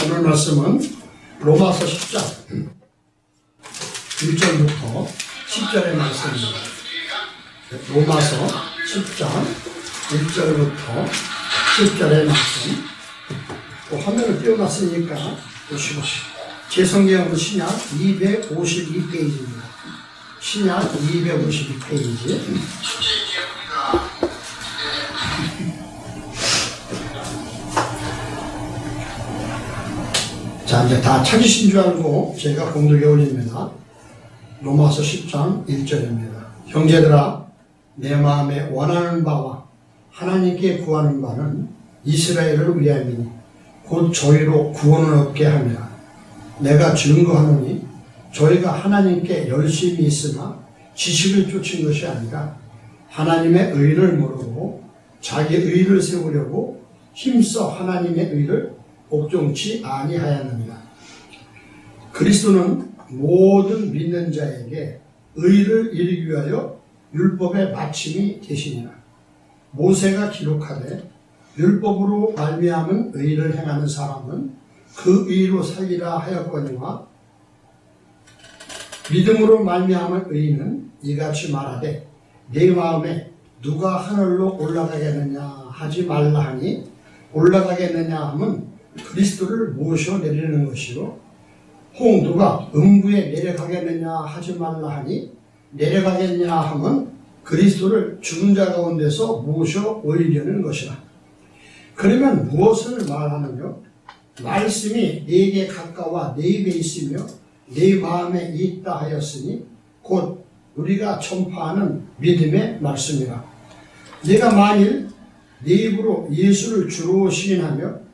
오늘 말씀은 로마서 10장 1절부터 10절의 말씀입니다. 로마서 10장 1절부터 10절의 말씀. 또 화면을 띄워놨으니까 보시고, 제 성경은 신약 252페이지입니다. 신약 252페이지. 자, 이제 다 찾으신 줄 알고 제가 공독에 올립니다. 로마서 10장 1절입니다. 형제들아, 내 마음에 원하는 바와 하나님께 구하는 바는 이스라엘을 위함이니 곧 저희로 구원을 얻게 하며, 내가 증거하노니 저희가 하나님께 열심히 있으나 지식을 쫓은 것이 아니라 하나님의 의를 모르고 자기 의를 세우려고 힘써 하나님의 의를 복종치 아니하였느니라. 그리스도는 모든 믿는 자에게 의를 이루기 위하여 율법의 마침이 되시니라. 모세가 기록하되 율법으로 말미암은 의를 행하는 사람은 그 의로 살리라 하였거니와, 믿음으로 말미암은 의는 이같이 말하되 내 마음에 누가 하늘로 올라가겠느냐 하지 말라 하니, 올라가겠느냐 하면 그리스도를 모셔 내리는 것이요, 혹 누가 음부에 내려가겠느냐 하지 말라 하니, 내려가겠냐 하면 그리스도를 죽은 자 가운데서 모셔 올리려는 것이라. 그러면 무엇을 말하느냐? 말씀이 네게 가까워 네 입에 있으며 네 마음에 있다 하였으니 곧 우리가 전파하는 믿음의 말씀이라. 네가 만일 네 입으로 예수를 주로 시인하며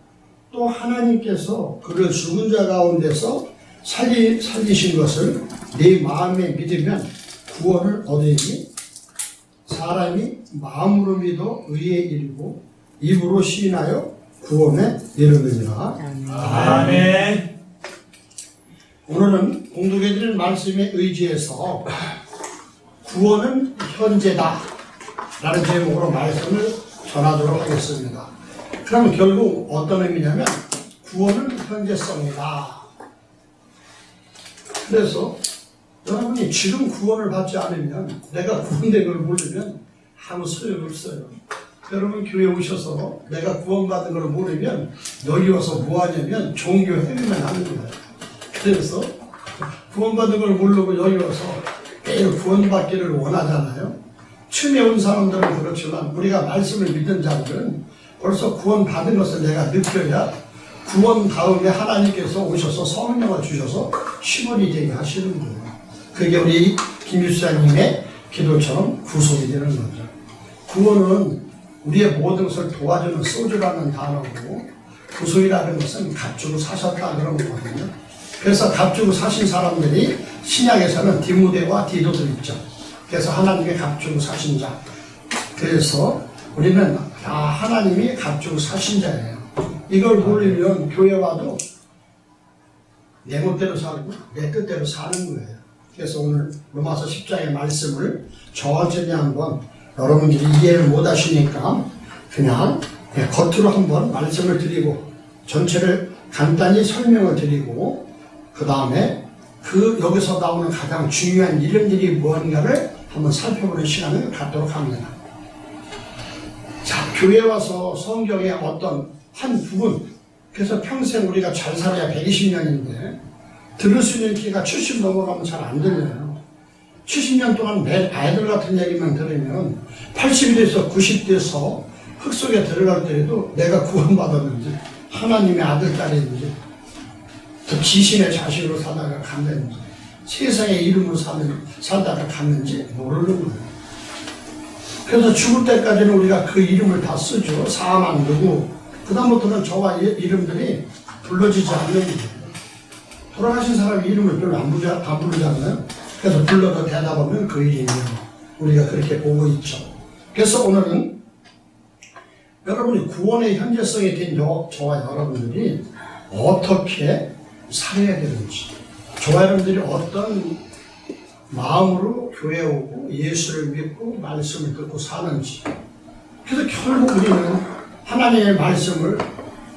또 하나님께서 그를 죽은 자 가운데서 살리신 것을 네 마음에 믿으면 구원을 얻으니, 사람이 마음으로 믿어 의에 이르고 입으로 시인하여 구원에 이르느니라. 아멘. 오늘은 공독해 드린 말씀에 의지해서 구원은 현재다 라는 제목으로 말씀을 전하도록 하겠습니다. 그럼 결국 어떤 의미냐면 구원은 현재성이다. 그래서 여러분이 지금 구원을 받지 않으면, 내가 구원된 걸 모르면 아무 소용없어요. 여러분 교회 오셔서 내가 구원받은 걸 모르면 여기 와서 뭐하냐면 종교 행위만 하는 거예요. 그래서 구원받은 걸 모르고 여기 와서 매일 구원받기를 원하잖아요. 처음에 온 사람들은 그렇지만 우리가 말씀을 믿는 자들은 벌써 구원받은 것을 내가 느껴야 구원 다음에 하나님께서 오셔서 성령을 주셔서 시몬이 되게 하시는 거예요. 그게 우리 김유사님의 기도처럼 구속이 되는 거죠. 구원은 우리의 모든 것을 도와주는 소주라는 단어고, 구속이라는 것은 값주고 사셨다 그런 거거든요. 그래서 값주고 사신 사람들이 신약에서는 디모데와 디도들 있죠. 그래서 하나님의 값주고 사신 자. 그래서 우리는 다 하나님이 값주고 사신 자예요. 이걸 모르면 교회 와도 내 멋대로 살고 내 뜻대로 사는 거예요. 그래서 오늘 로마서 10장의 말씀을 천천히 한번, 여러분들이 이해를 못 하시니까 그냥 겉으로 한번 말씀을 드리고 전체를 간단히 설명을 드리고, 그 다음에 여기서 나오는 가장 중요한 이름들이 무언가를 한번 살펴보는 시간을 갖도록 합니다. 자, 교회 와서 성경의 어떤 한 부분, 그래서 평생 우리가 잘 살아야 120년인데 들을 수 있는 기회가 70 넘어가면 잘 안 들려요. 70년 동안 매일 아이들 같은 얘기만 들으면 80이 돼서 90 돼서 흙 속에 들어갈 때에도 내가 구원받았는지, 하나님의 아들, 딸인지, 또 귀신의 자식으로 살다가 갔는지, 세상의 이름으로 살다가 갔는지 모르는 거예요. 그래서 죽을 때까지는 우리가 그 이름을 다 쓰죠. 사망 누구, 그 다음부터는 저와 이름들이 불러지지 않는 거예요. 돌아가신 사람 이름을 별로 안 부르잖아요. 그래서 불러도 대답하면 그 일이에요. 우리가 그렇게 보고 있죠. 그래서 오늘은 여러분이 구원의 현재성이 된 저와 여러분들이 어떻게 살아야 되는지, 저와 여러분들이 어떤 마음으로 교회에 오고 예수를 믿고 말씀을 듣고 사는지. 그래서 결국 우리는 하나님의 말씀을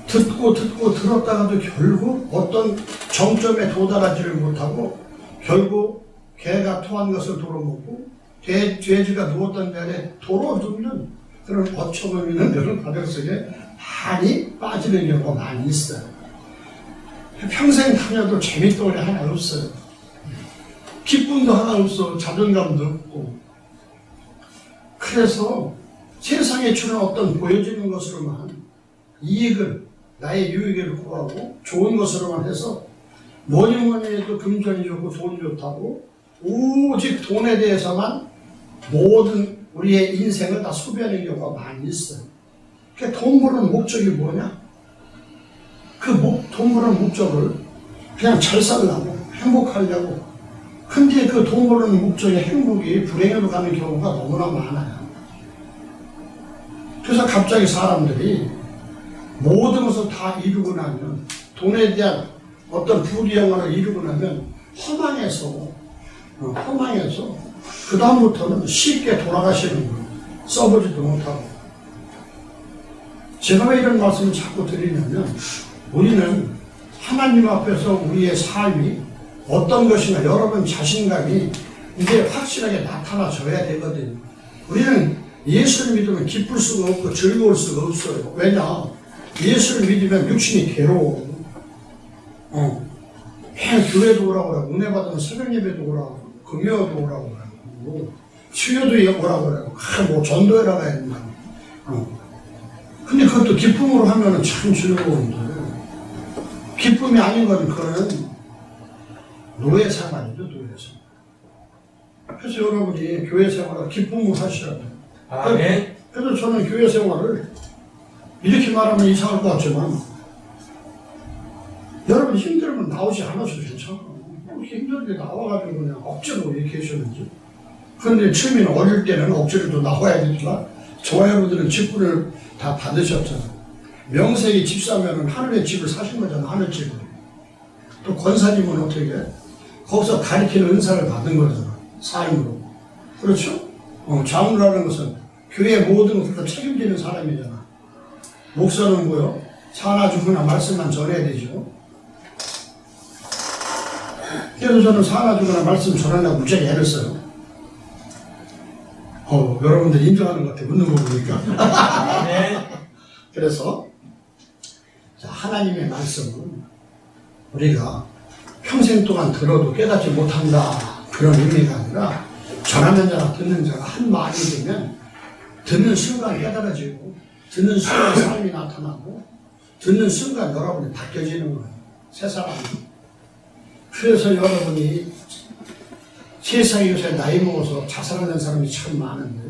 듣고 들었다가도 결국 어떤 정점에 도달하지를 못하고 결국 개가 토한 것을 도로먹고 돼지가 누웠던 자리에 도로 눕는 그런 어처구니는 그런 바들 속에 많이 빠지는 경우가 많이 있어요. 평생 다녀도 재밌던 게 하나 없어요. 기쁨도 하나 없어. 자존감도 없고. 그래서 세상에 주는 어떤 보여지는 것으로만 이익을, 나의 유익을 구하고 좋은 것으로만 해서 뭐니 해도 금전이 좋고 돈이 좋다고 오직 돈에 대해서만 모든 우리의 인생을 다 소비하는 경우가 많이 있어요. 그러니까 돈 버는 목적이 뭐냐? 돈 버는 목적을 그냥 잘 살려고, 행복하려고. 근데 그 돈 버는 목적의 행복이 불행으로 가는 경우가 너무나 많아요. 그래서 갑자기 사람들이 모든 것을 다 이루고 나면, 돈에 대한 어떤 부귀영화를 이루고 나면 허망해서 그 다음부터는 쉽게 돌아가시는 거예요. 써보지도 못하고. 제가 왜 이런 말씀을 자꾸 드리냐면, 우리는 하나님 앞에서 우리의 삶이 어떤 것인가, 여러분 자신감이 이제 확실하게 나타나져야 되거든요. 우리는 예수를 믿으면 기쁠 수가 없고 즐거울 수가 없어요. 왜냐? 예수를 믿으면 육신이 괴로워. 그냥 교회도 오라고 그러고, 은혜 받으면 새벽 예배도 오라고 그러고, 금요도 오라고 그러고, 수요도 오라고 그러고, 뭐 전도회라고 해야 된다. 근데 그것도 기쁨으로 하면은 참 즐거운데, 기쁨이 아닌 건 그거는 노예 생활이죠, 노예 생활. 그래서 여러분이 교회 생활을 기쁨으로 하셔야 돼요. 아멘. 그래서 저는 교회 생활을 이렇게 말하면 이상할 것 같지만, 여러분 힘들면 나오지 않아도 괜찮아. 이렇게 힘들게 나와가지고 그냥 억지로 이렇게 계셨는지. 그런데 처음에는 어릴 때는 억지로 또 나와야 되지만, 저와 여러분들은 직분을 다 받으셨잖아요. 명색이 집사면은 하늘의 집을 사신 거잖아, 하늘집을. 또 권사님은 어떻게 해? 거기서 가리키는 은사를 받은 거잖아, 삶으로. 그렇죠? 장로라는 것은 교회의 모든 것을 다 책임지는 사람이잖아. 목사는 뭐요? 사나 죽으나 말씀만 전해야 되죠. 그래서 저는 사나 죽으나 말씀 전하려고 무지하게 애를 써요. 여러분들 인정하는 것 같아요. 웃는 거 보니까. 네. 그래서 하나님의 말씀은 우리가 평생 동안 들어도 깨닫지 못한다, 그런 의미가 아니라 전하는 자나 듣는 자가 한 마음이 되면 듣는 순간 깨달아지고, 듣는 순간 삶이 나타나고, 듣는 순간 여러분이 바뀌어지는 거예요. 새 사람이. 그래서 여러분이 세상에 요새 나이 먹어서 자살하는 사람이 참 많은데,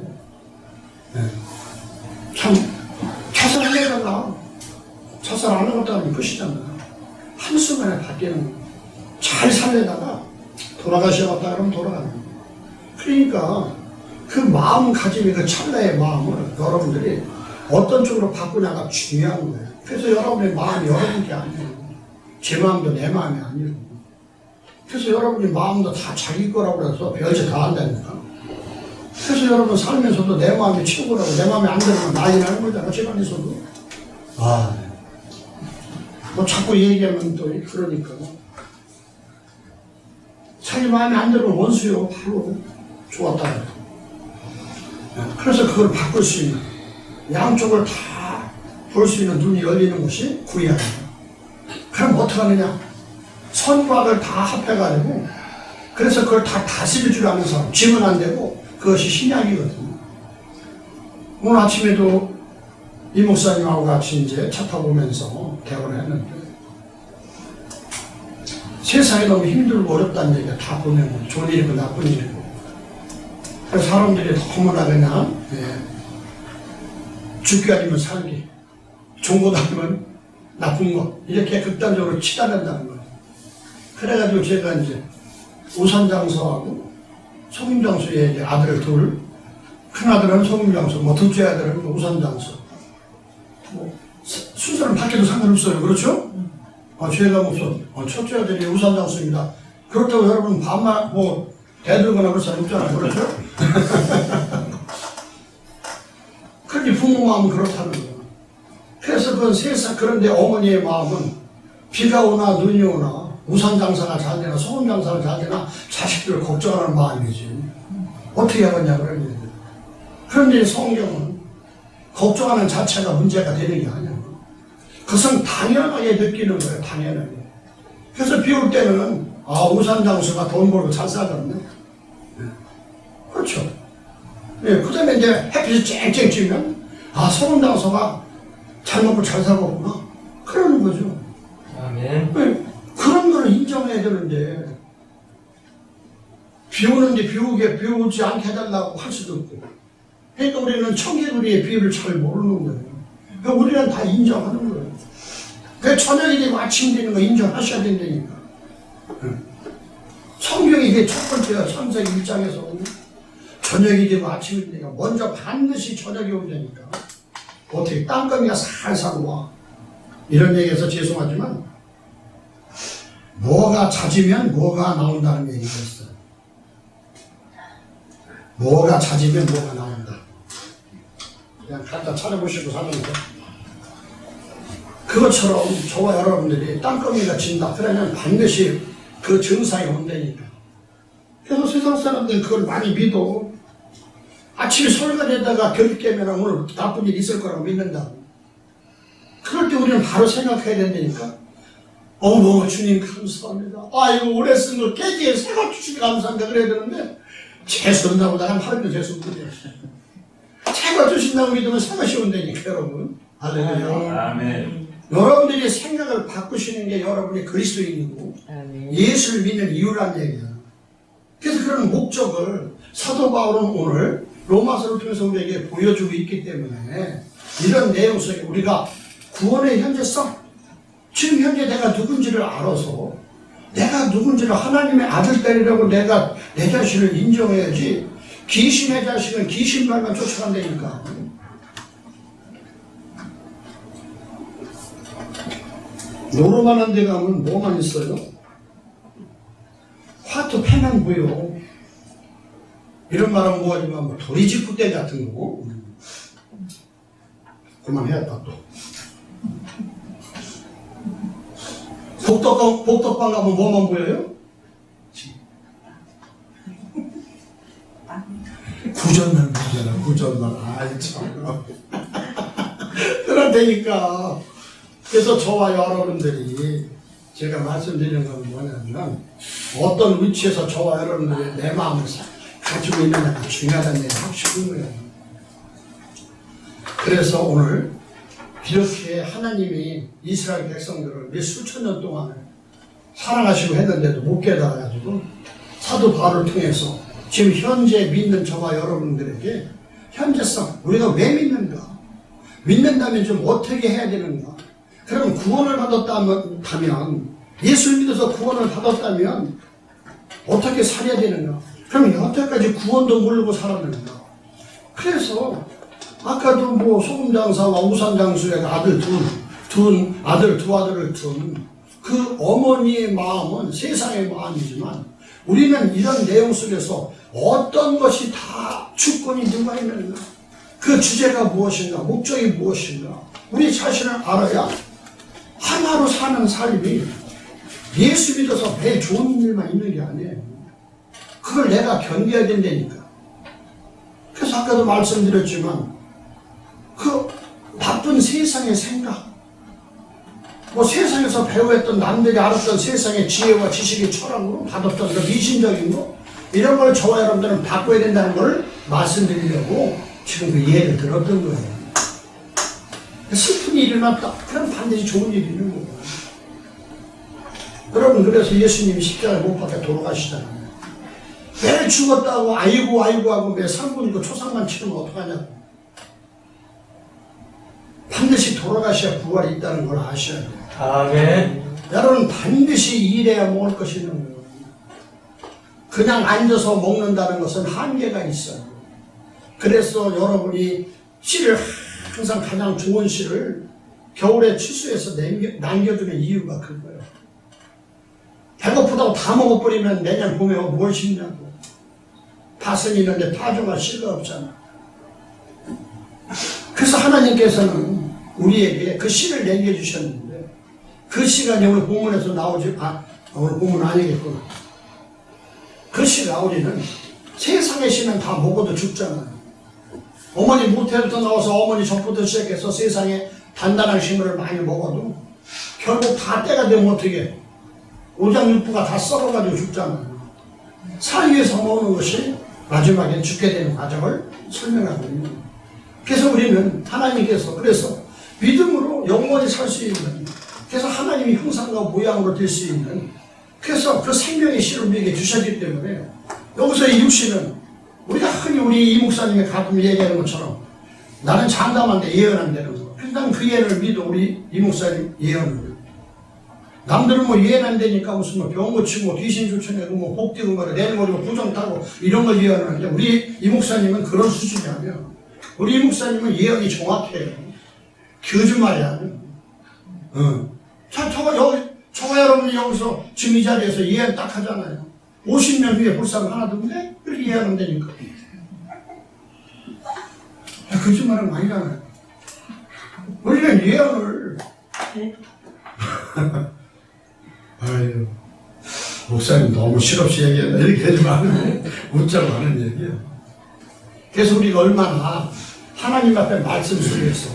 참 자살하려다가 자살 안 하는 것도 아니고 끝이잖아요. 한순간에 바뀌는 거예요. 잘 살려다가 돌아가셔야겠다 그러면 돌아가는 거예요. 그러니까 그 마음가짐이, 그 찰나의 마음을 여러분들이 어떤 쪽으로 바꾸냐가 중요한 거예요. 그래서 여러분의 마음이 여러분께 아니에요. 제 마음도 내 마음이 아니고. 그래서 여러분의 마음도 다 자기 거라고 해서 별짓 다 한다니까. 그래서 여러분 살면서도 내 마음이 최고라고, 내 마음에 안 들으면 난리 나는 거잖아, 집안에서도. 뭐 자꾸 얘기하면 또 그러니까. 자기 마음에 안 들으면 원수요, 바로 좋았다. 그래서 그걸 바꿀 수 있는, 양쪽을 다 볼 수 있는 눈이 열리는 것이 구약이에요. 그럼 어떻게 하느냐? 선과 악을 다 합해가지고, 그래서 그걸 다 다스릴 줄 아는 사람, 지면 안 되고, 그것이 신약이거든요. 오늘 아침에도 이 목사님하고 같이 이제 차 타고 오면서 대화를 했는데, 세상이 너무 힘들고 어렵다는 얘기가 다 보내고, 좋은 일이고 나쁜 일이고. 그래서 사람들이 너무나 그냥, 죽기 아니면 살기, 좋은 것 아니면 나쁜 것, 이렇게 극단적으로 치달는다는 거예요. 그래가지고 제가 이제 우선장소하고 소금장소에 이제 아들을 둘, 큰 아들은 소금장소, 뭐 둘째 아들은 우선장소. 뭐 순서는 바뀌어도 상관없어요. 그렇죠? 죄가 없어. 첫째 아들이 우선장소입니다. 그렇다고 여러분 반말 뭐 대들거나 그럴 사람 없잖아요. 그렇죠? 그렇게 부모 마음은 그렇다는 거예요. 그래서 그 세상, 그런데 어머니의 마음은 비가 오나 눈이 오나 우산 장사가 잘 되나 소금 장사가 잘 되나 자식들을 걱정하는 마음이지. 어떻게 하겠냐 그러니. 그런데 성경은 걱정하는 자체가 문제가 되는 게 아니야. 그것은 당연하게 느끼는 거예요. 당연하게. 그래서 비 올 때는 우산 장수가 돈 벌고 잘 살았네. 그렇죠. 그 다음에 이제 햇빛이 쨍쨍 찌면 소금 장수가 잘 먹고 잘 살았구나. 그러는 거죠. 아멘. 그런 거를 인정해야 되는데 비 오는데 비 오지 않게 해달라고 할 수도 없고. 그러니까 우리는 청개구리의 비유를 잘 모르는 거예요. 그러니까 우리는 다 인정하는 거예요. 그 저녁이 되고 아침이 되는 거 인정하셔야 된다니까. 성경이 이게 첫 번째야. 창세기 1장에서 저녁이 되고 아침이 되니까 먼저 반드시 저녁이 온다니까. 어떻게 땅거미가 살살 와. 이런 얘기해서 죄송하지만 뭐가 잦으면 뭐가 나온다는 얘기가 있어요. 뭐가 잦으면 뭐가 나온다. 그냥 갖다 찾아보시고 사는 거. 그것처럼 저와 여러분들이 땅거미가 진다. 그러면 반드시 그 증상이 온다니까. 그래서 세상 사람들은 그걸 많이 믿어. 아침에 설거지에다가 결 깨면 오늘 나쁜 일 있을 거라고 믿는다. 그럴 때 우리는 바로 생각해야 된다니까. 어머 주님 감사합니다. 이거 오래 쓴 거 깨지에 새거 주시니 감사합니다. 그래야 되는데 재수한다고 나는 하루도 재수 못해요. 새거 주신다고 믿으면 새것이 온다니까 여러분. 할렐루야. 아멘. 여러분들이 생각을 바꾸시는 게 여러분이 그리스도인이고 예수를 믿는 이유란 얘기야. 그래서 그런 목적을 사도 바울은 오늘 로마서를 통해서 우리에게 보여주고 있기 때문에 이런 내용 속에 우리가 구원의 현재성, 지금 현재 내가 누군지를 알아서 내가 누군지를 하나님의 아들, 딸이라고 내가 내 자신을 인정해야지. 귀신의 자식은 귀신 말만 쫓아간다니까. 노름하는 데 가면 뭐만 있어요? 화투 패만 보여. 이런 말은 뭐하지만 뭐 도리지푸대 같은 거. 그만해야겠다 또. 복덕방 가면 뭐만 보여요? 구전만 보잖아. 구전만. 아이 참. 그렇다니까. 그래서 저와 여러분들이 제가 말씀드리는 건 뭐냐면 어떤 위치에서 저와 여러분들이 내 마음을 가지고 있느냐가 중요하다는 얘기를 하고 싶은 거예요. 그래서 오늘 이렇게 하나님이 이스라엘 백성들을 몇 수천 년 동안 사랑하시고 했는데도 못 깨달아가지고 사도 바울을 통해서 지금 현재 믿는 저와 여러분들에게 현재성, 우리가 왜 믿는가? 믿는다면 좀 어떻게 해야 되는가? 그럼 구원을 받았다면, 예수를 믿어서 구원을 받았다면 어떻게 살아야 되는가? 그럼 여태까지 구원도 모르고 살았는가? 그래서 아까도 뭐 소금장사와 우산장수의 아들 두 아들을 둔 그 어머니의 마음은 세상의 마음이지만 우리는 이런 내용 속에서 어떤 것이 다 주권이 누가 있는가? 그 주제가 무엇인가? 목적이 무엇인가? 우리 자신을 알아야 하나로 사는 삶이 예수 믿어서 배 좋은 일만 있는 게 아니에요. 그걸 내가 견뎌야 된다니까. 그래서 아까도 말씀드렸지만 그 나쁜 세상의 생각, 뭐 세상에서 배워했던 남들이 알았던 세상의 지혜와 지식의 철학으로 받았던 그 미신적인 거 이런 걸 저와 여러분들은 바꿔야 된다는 걸 말씀드리려고 지금 그 예를 들었던 거예요. 슬픈 일이 일어났다. 그럼 반드시 좋은 일이 있는 거예요. 여러분 그래서 예수님이 십자가에 못 박혀 돌아가시잖아요. 왜 죽었다고 아이고 하고 왜 상군이고 초상만 치르면 어떡하냐고. 반드시 돌아가셔야 부활이 있다는 걸 아셔야 돼요. 아멘. 여러분 반드시 일해야 먹을 것이 있는 거예요. 그냥 앉아서 먹는다는 것은 한계가 있어요. 그래서 여러분이 씨를 항상 가장 좋은 씨를 겨울에 추수해서 남겨두는 이유가 그거예요. 배고프다고 다 먹어버리면 내년 봄에 뭘 심냐고. 밭은 있는데 파종할 씨가 없잖아. 그래서 하나님께서는 우리에게 그 씨를 남겨주셨는데 그 씨가 오늘 본문에서 나오지, 오늘 본문 아니겠구나. 그 씨가 우리는 세상의 씨는 다 먹어도 죽잖아요. 어머니 모태부터 나와서 어머니 젖부터 시작해서 세상에 단단한 식물을 많이 먹어도 결국 다 때가 되면 어떻게 오장육부가 다 썩어가지고 죽잖아요. 살기 위해서 먹는 것이 마지막에 죽게 되는 과정을 설명하거든요. 그래서 우리는 하나님께서 그래서 믿음으로 영원히 살 수 있는, 그래서 하나님이 형상과 모양으로 될 수 있는, 그래서 그 생명의 씨를 우리에게 주셨기 때문에 여기서 이 육신은 우리가 흔히 우리 이 목사님이 가끔 얘기하는 것처럼 나는 장담한데 예언한다는 거. 그래서 난 그 예언을 믿어. 우리 이 목사님 예언을. 남들은 뭐 예언 안 되니까 무슨 뭐 병 고치고 귀신 쫓아내고 뭐 복되고 뭐 내버리고 부정 타고 이런 걸 예언하는데 우리 이 목사님은 그런 수준이 아니야. 우리 이 목사님은 예언이 정확해요. 거짓말이 아니야. 저가 여러분이 여기서 지금 이 자리에서 예언 딱 하잖아요. 50년 후에 불상 하나 두는데 그렇게 예언하면 되니까. 거짓말은 아니잖아요. 우리는 예언을 아유, 목사님 너무 실없이 얘기한다. 이렇게 하지 말고 웃자고 하는 얘기야. 그래서 우리가 얼마나 하나님 앞에 말씀 속에서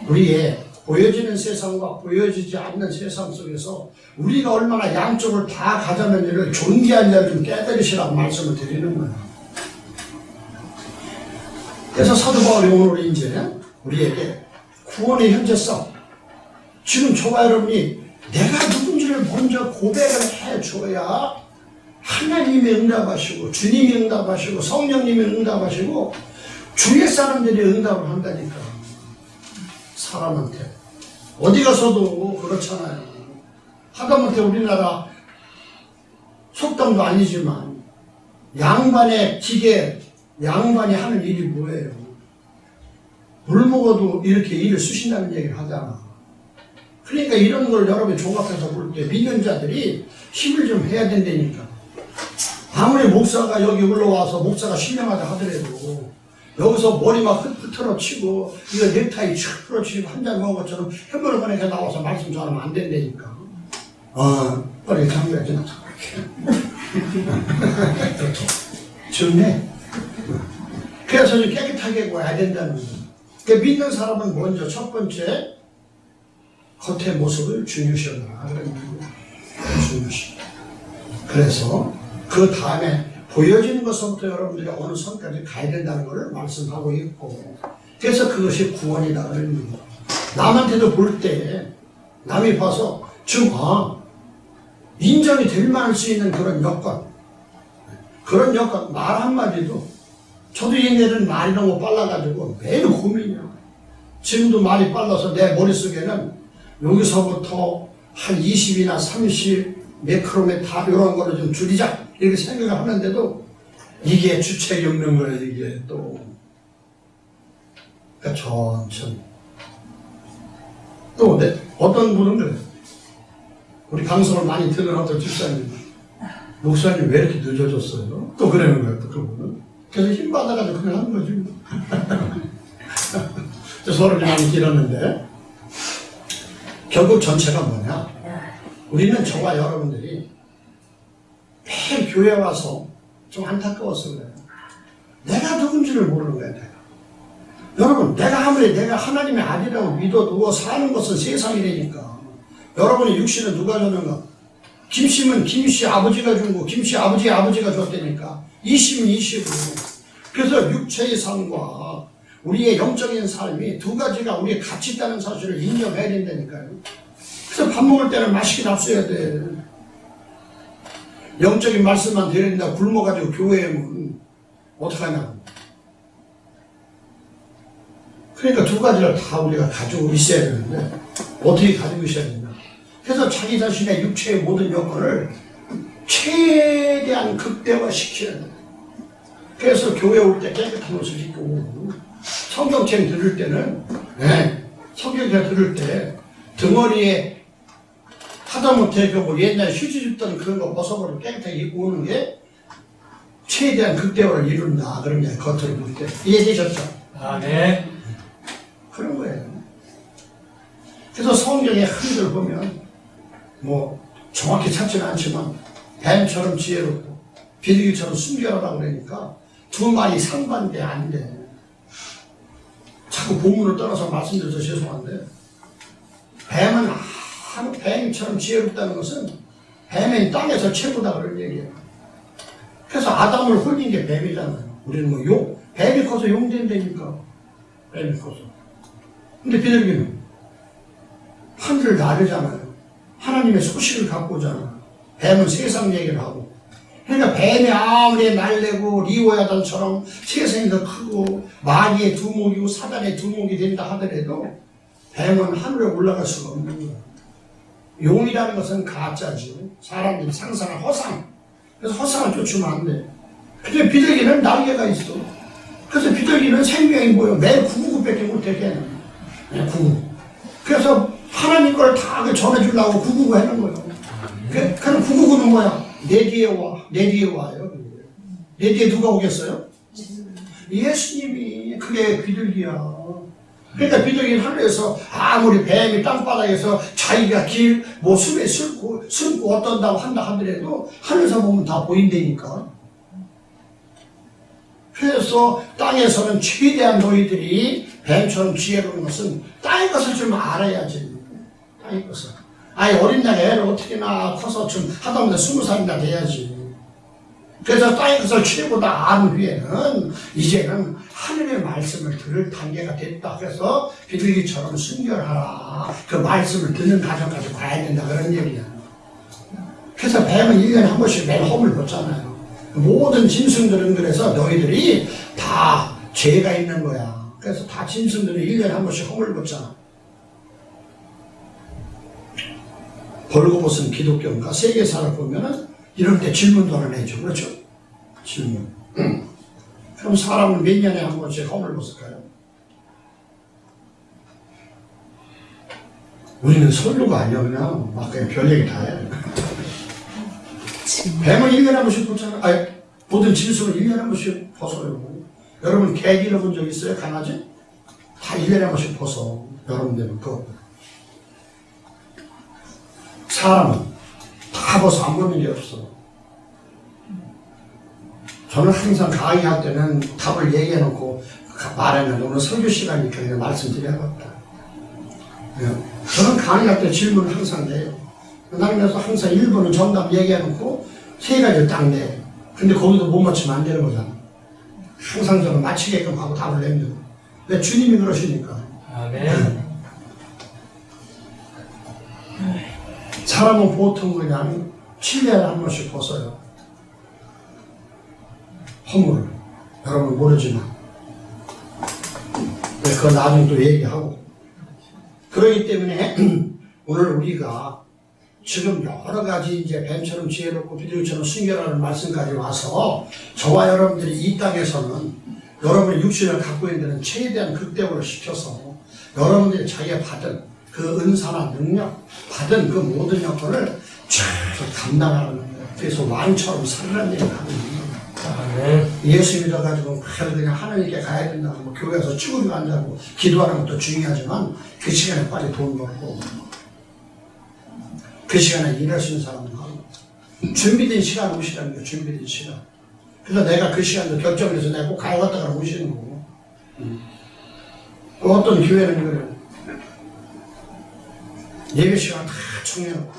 우리의 보여지는 세상과 보여지지 않는 세상 속에서 우리가 얼마나 양쪽을 다 가자는 일을 존귀한 자를 좀 깨달으시라고 말씀을 드리는 거예요. 그래서 사도 바울이 오늘 이제 우리에게 구원의 현재성, 지금 저와 여러분이 내가 누군지를 먼저 고백을 해줘야 하나님이 응답하시고 주님이 응답하시고 성령님이 응답하시고 주위 사람들이 응답을 한다니까. 사람한테 어디 가서도 그렇잖아요. 하다못해 우리나라 속담도 아니지만 양반의 기계, 양반이 하는 일이 뭐예요? 물 먹어도 이렇게 일을 쓰신다는 얘기를 하잖아. 그러니까 이런 걸 여러분이 종합해서 볼 때 믿는 자들이 힘을 좀 해야 된다니까. 아무리 목사가 여기 올라와서 목사가 신령하다 하더라도 여기서 머리 막 흐트러 치고 이거 넥타이 흐트러 치고 한 잔 먹은 것처럼 햄버거 꺼내서 나와서 말씀 전하면 안 된다니까. 빨리 이렇게 한 거야. 이렇게 좋네. 그래서 좀 깨끗하게 와야 된다는 거예요. 그러니까 믿는 사람은 먼저 첫 번째 겉의 모습을 중요시하라. 중요시. 그래서 그 다음에 보여지는 것부터 여러분들이 어느 선까지 가야 된다는 것을 말씀하고 있고, 그래서 그것이 구원이다. 남한테도 볼 때 남이 봐서 좀 인정이 될 만할 수 있는 그런 여건, 말 한마디도, 저도 옛날에는 말이 너무 빨라가지고 매일 고민이야. 지금도 말이 빨라서 내 머릿속에는 여기서부터 한 20이나 30 매크로메타 이런 거를 좀 줄이자 이렇게 생각을 하는데도 이게 주책이 없는 거예요. 이게 또 그러니까 천천히. 또 어떤 분은 그래요. 우리 방송을 많이 듣는 어떤 집사님, 목사님 왜 이렇게 늦어졌어요? 또 그러는 거예요. 또 그분은. 그래서 힘 받아가지고 그냥 하는 거지. 서로 많이 길었는데 결국 전체가 뭐냐? 우리는 저와 여러분들이 매일 교회 와서 좀 안타까워서 그래요. 내가 누군지를 모르는 거야, 내가. 여러분, 내가 아무리 내가 하나님의 아들이라고 믿어도 사는 것은 세상이라니까. 여러분의 육신은 누가 줬는가? 김씨는 김씨 아버지가 준 거, 김씨 아버지의 아버지가 줬다니까. 이심은 이심으로. 그래서 육체의 삶과 우리의 영적인 삶이 두 가지가 우리의 같이 있다는 사실을 인정해야 된다니까요. 그래서 밥 먹을 때는 맛있게 잡숴야 돼. 영적인 말씀만 들린다 굶어가지고 교회에 오면 어떡하냐. 그러니까 두 가지를 다 우리가 가지고 있어야 되는데 어떻게 가지고 있어야 되냐. 그래서 자기 자신의 육체의 모든 여건을 최대한 극대화시켜야 돼. 그래서 교회 올 때 깨끗한 옷을 입고 오고, 성경책 들을 때는 성경책 들을 때 등허리에 하다못해 뭐 옛날 휴지 줍던 그런 거 벗어버리고 깨끗하게 입고 오는 게 최대한 극대화를 이룬다. 그런 게 겉으로 볼 때. 이해되셨죠? 네. 그런 거예요. 그래서 성경에 흔히들 보면 뭐 정확히 찾지는 않지만 뱀처럼 지혜롭고 비둘기처럼 순결하다고 그러니까 두 말이 상반돼 안 돼. 자꾸 본문을 떠나서 말씀드려서 죄송한데 뱀처럼 지혜롭다는 것은 뱀은 땅에서 최고다 그런 얘기예요. 그래서 아담을 홀린 게 뱀이잖아요. 우리는 뭐 뱀이 커서 용된다니까. 뱀이 커서. 근데 비둘기는 하늘을 나르잖아요. 하나님의 소식을 갖고 오잖아요. 뱀은 세상 얘기를 하고. 그러니까 뱀이 아무리 날래고 리오야단처럼 세상이 더 크고 마귀의 두목이고 사단의 두목이 된다 하더라도 뱀은 하늘에 올라갈 수가 없는 거예요. 용이라는 것은 가짜죠. 사람들이 상상한 허상. 그래서 허상을 쫓으면 안 돼. 근데 비둘기는 날개가 있어. 그래서 비둘기는 생명이 뭐예요? 매 999밖에 못해, 걔는. 매 999. 그래서 하나님 걸 다 전해주려고 999 하는 거예요. 그럼 999는 뭐야? 내 뒤에 와. 내 뒤에 와요. 내 뒤에 누가 오겠어요? 예수님이. 그게 비둘기야. 그러니까 비둘기는 하늘에서 아무리 뱀이 땅바닥에서 자기가 숲에 숨고 어떤다고 한다 하더라도 하늘에서 보면 다 보인다니까. 그래서 땅에서는 최대한 너희들이 뱀처럼 지혜로운 것은 땅의 것을 좀 알아야지. 땅의 것을. 아니 어린 날에 애를 어떻게 낳아 커서 좀 하다못해 20살이나 돼야지. 그래서 땅의 것을 최고 다 아는 후에는 이제는 하늘의 말씀을 들을 단계가 됐다. 그래서 비둘기처럼 순결하라. 그 말씀을 듣는 과정까지 가야 된다. 그런 얘기야. 그래서 뱀은 1년에 한 번씩 매일 험을 벗잖아요. 모든 짐승들은 그래서 너희들이 다 죄가 있는 거야. 그래서 다 짐승들은 1년에 한 번씩 험을 벗잖아. 벌거벗은 기독교인가 세계사를 보면은 이럴 때 질문도 하나 내죠. 그렇죠? 질문. 그럼 사람은 몇 년에 한 번씩 험을 벗을까요? 우리는 설교가 아니야. 그냥 막 그냥 별 얘기 다 해. 뱀은 1년에 한 번씩 벗잖아. 아니, 모든 짐승은 1년에 한 번씩 벗어요. 여러분 개 길러본 적 있어요? 강아지? 다 1년에 한 번씩 벗어. 여러분들은 그거. 사람은 다 벗어 안 벗는 게 없어. 저는 항상 강의할 때는 답을 얘기해놓고 말하면 오늘 설교 시간이니까 그냥 말씀드려야겠다. 저는 강의할 때 질문을 항상 내요. 그래서 항상 1번은 정답 얘기해놓고 3가지를 딱 내. 근데 거기도 못 맞추면 안 되는 거잖아. 항상 저는 맞히게끔 하고 답을 냅니다. 왜? 주님이 그러시니까. 아멘. 사람은 보통 그냥 7년에 한 번씩 벗어요. 허물을. 여러분 모르지만. 그거 나중에 또 얘기하고. 그렇기 때문에 오늘 우리가 지금 여러 가지 이제 뱀처럼 지혜롭고 비둘기처럼 순결하는 말씀까지 와서 저와 여러분들이 이 땅에서는 여러분의 육신을 갖고 있는 데는 최대한 극대화를 시켜서 여러분들이 자기가 받은 그 은사나 능력, 받은 그 모든 역할을 쫙 감당하는 거예요. 그래서 왕처럼 살라는 얘기를 하는 거예요. 예수 믿어가지고 그냥 하나님께 가야 된다. 뭐 교회에서 쭈그리고 앉아고 기도하는 것도 중요하지만 그 시간에 빨리 돈 벌고 그 시간에 일할 수 있는 사람은 하고 준비된 시간 오시라는 거예요. 준비된 시간. 그래서 내가 그 시간도 결정해서 내가 꼭 가야겠다가 오시는 거고. 또 어떤 교회는 그래요. 예배 시간 다 청해놓고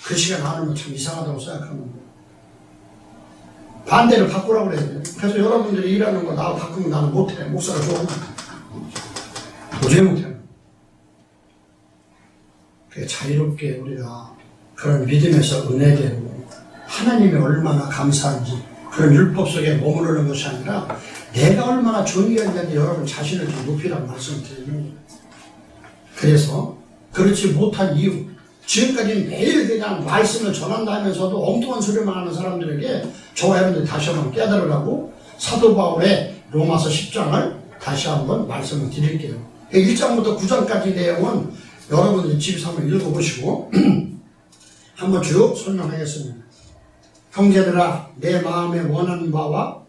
그 시간 안 오면 참 이상하다고 생각하는데 반대로 바꾸라고 그래야 돼요. 그래서 여러분들이 일하는 거 나 바꾸면 나는 못해. 목사가 좋아. 도저히 못해. 그게 자유롭게 우리가 그런 믿음에서 은혜되고 하나님이 얼마나 감사한지 그런 율법 속에 머무르는 것이 아니라 내가 얼마나 존귀한지 여러분 자신을 좀 높이라고 말씀을 드리는 거예요. 그래서 그렇지 못한 이유 지금까지 매일 그냥 말씀을 전한다 하면서도 엉뚱한 소리만 하는 사람들에게 저와 여러분들 다시 한번 깨달으라고 사도 바울의 로마서 10장을 다시 한번 말씀을 드릴게요. 1장부터 9장까지 내용은 여러분들이 집에서 한번 읽어보시고 한번 쭉 설명하겠습니다. 형제들아 내 마음에 원하는 바와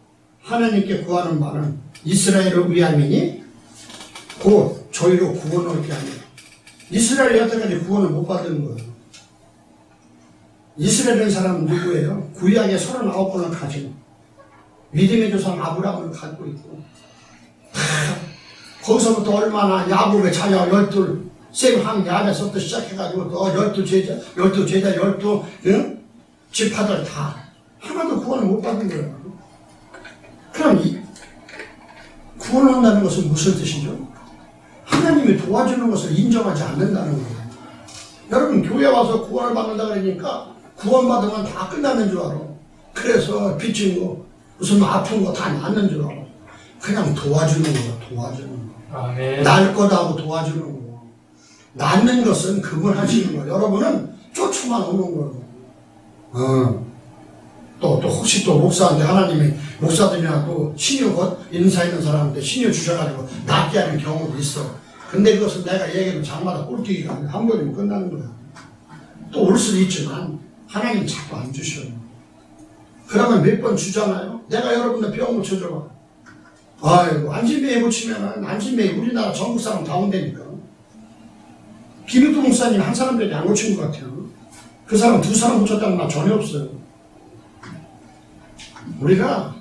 하나님께 구하는 바는 이스라엘을 위함이니 곧 저희로 구원을 얻게 하니 이스라엘이 여태까지 구원을 못 받은 거예요. 이스라엘이라는 사람은 누구예요? 구약에 39번을 가진 믿음의 조상 아브라함을 갖고 있고, 거기서부터 얼마나 야곱의 자녀 12, 셈, 함, 야벳부터 시작해가지고 또 12제자, 12 지파들 다 하나도 구원을 못 받은 거예요. 그럼 구원한다는 것은 무슨 뜻이죠? 하나님이 도와주는 것을 인정하지 않는다는 거예요. 여러분, 교회 와서 구원을 받는다 그러니까 구원받으면 다 끝나는 줄 알아. 그래서 빚진 거, 무슨 아픈 거 다 낫는 줄 알아. 그냥 도와주는 거야, 도와주는 거. 아멘. 날 거다 하고 도와주는 거. 낫는 것은 그분 하시는 거예요. 여러분은 쫓아만 오는 거예요. 또 혹시 또 목사한테 하나님이 목사들이나 또 신유 인사 있는 사람한테 신유 주셔가지고 낫게 하는 경우도 있어. 근데 그것은 내가 얘기하면 장마다 꼴뚜기가 아니라 한 번이면 끝나는 거야. 또 올 수도 있지만 하나님 자꾸 안 주셔요. 그러면 몇 번 주잖아요. 내가 여러분들 병 고쳐줘봐. 아이고, 안진뱅이 고치면은 안진뱅이 우리나라 전국 사람 다 온다니까. 김익도 목사님 한 사람들이 안 고친 것 같아요. 그 사람 2사람 고쳤다는 말 전혀 없어요. 우리가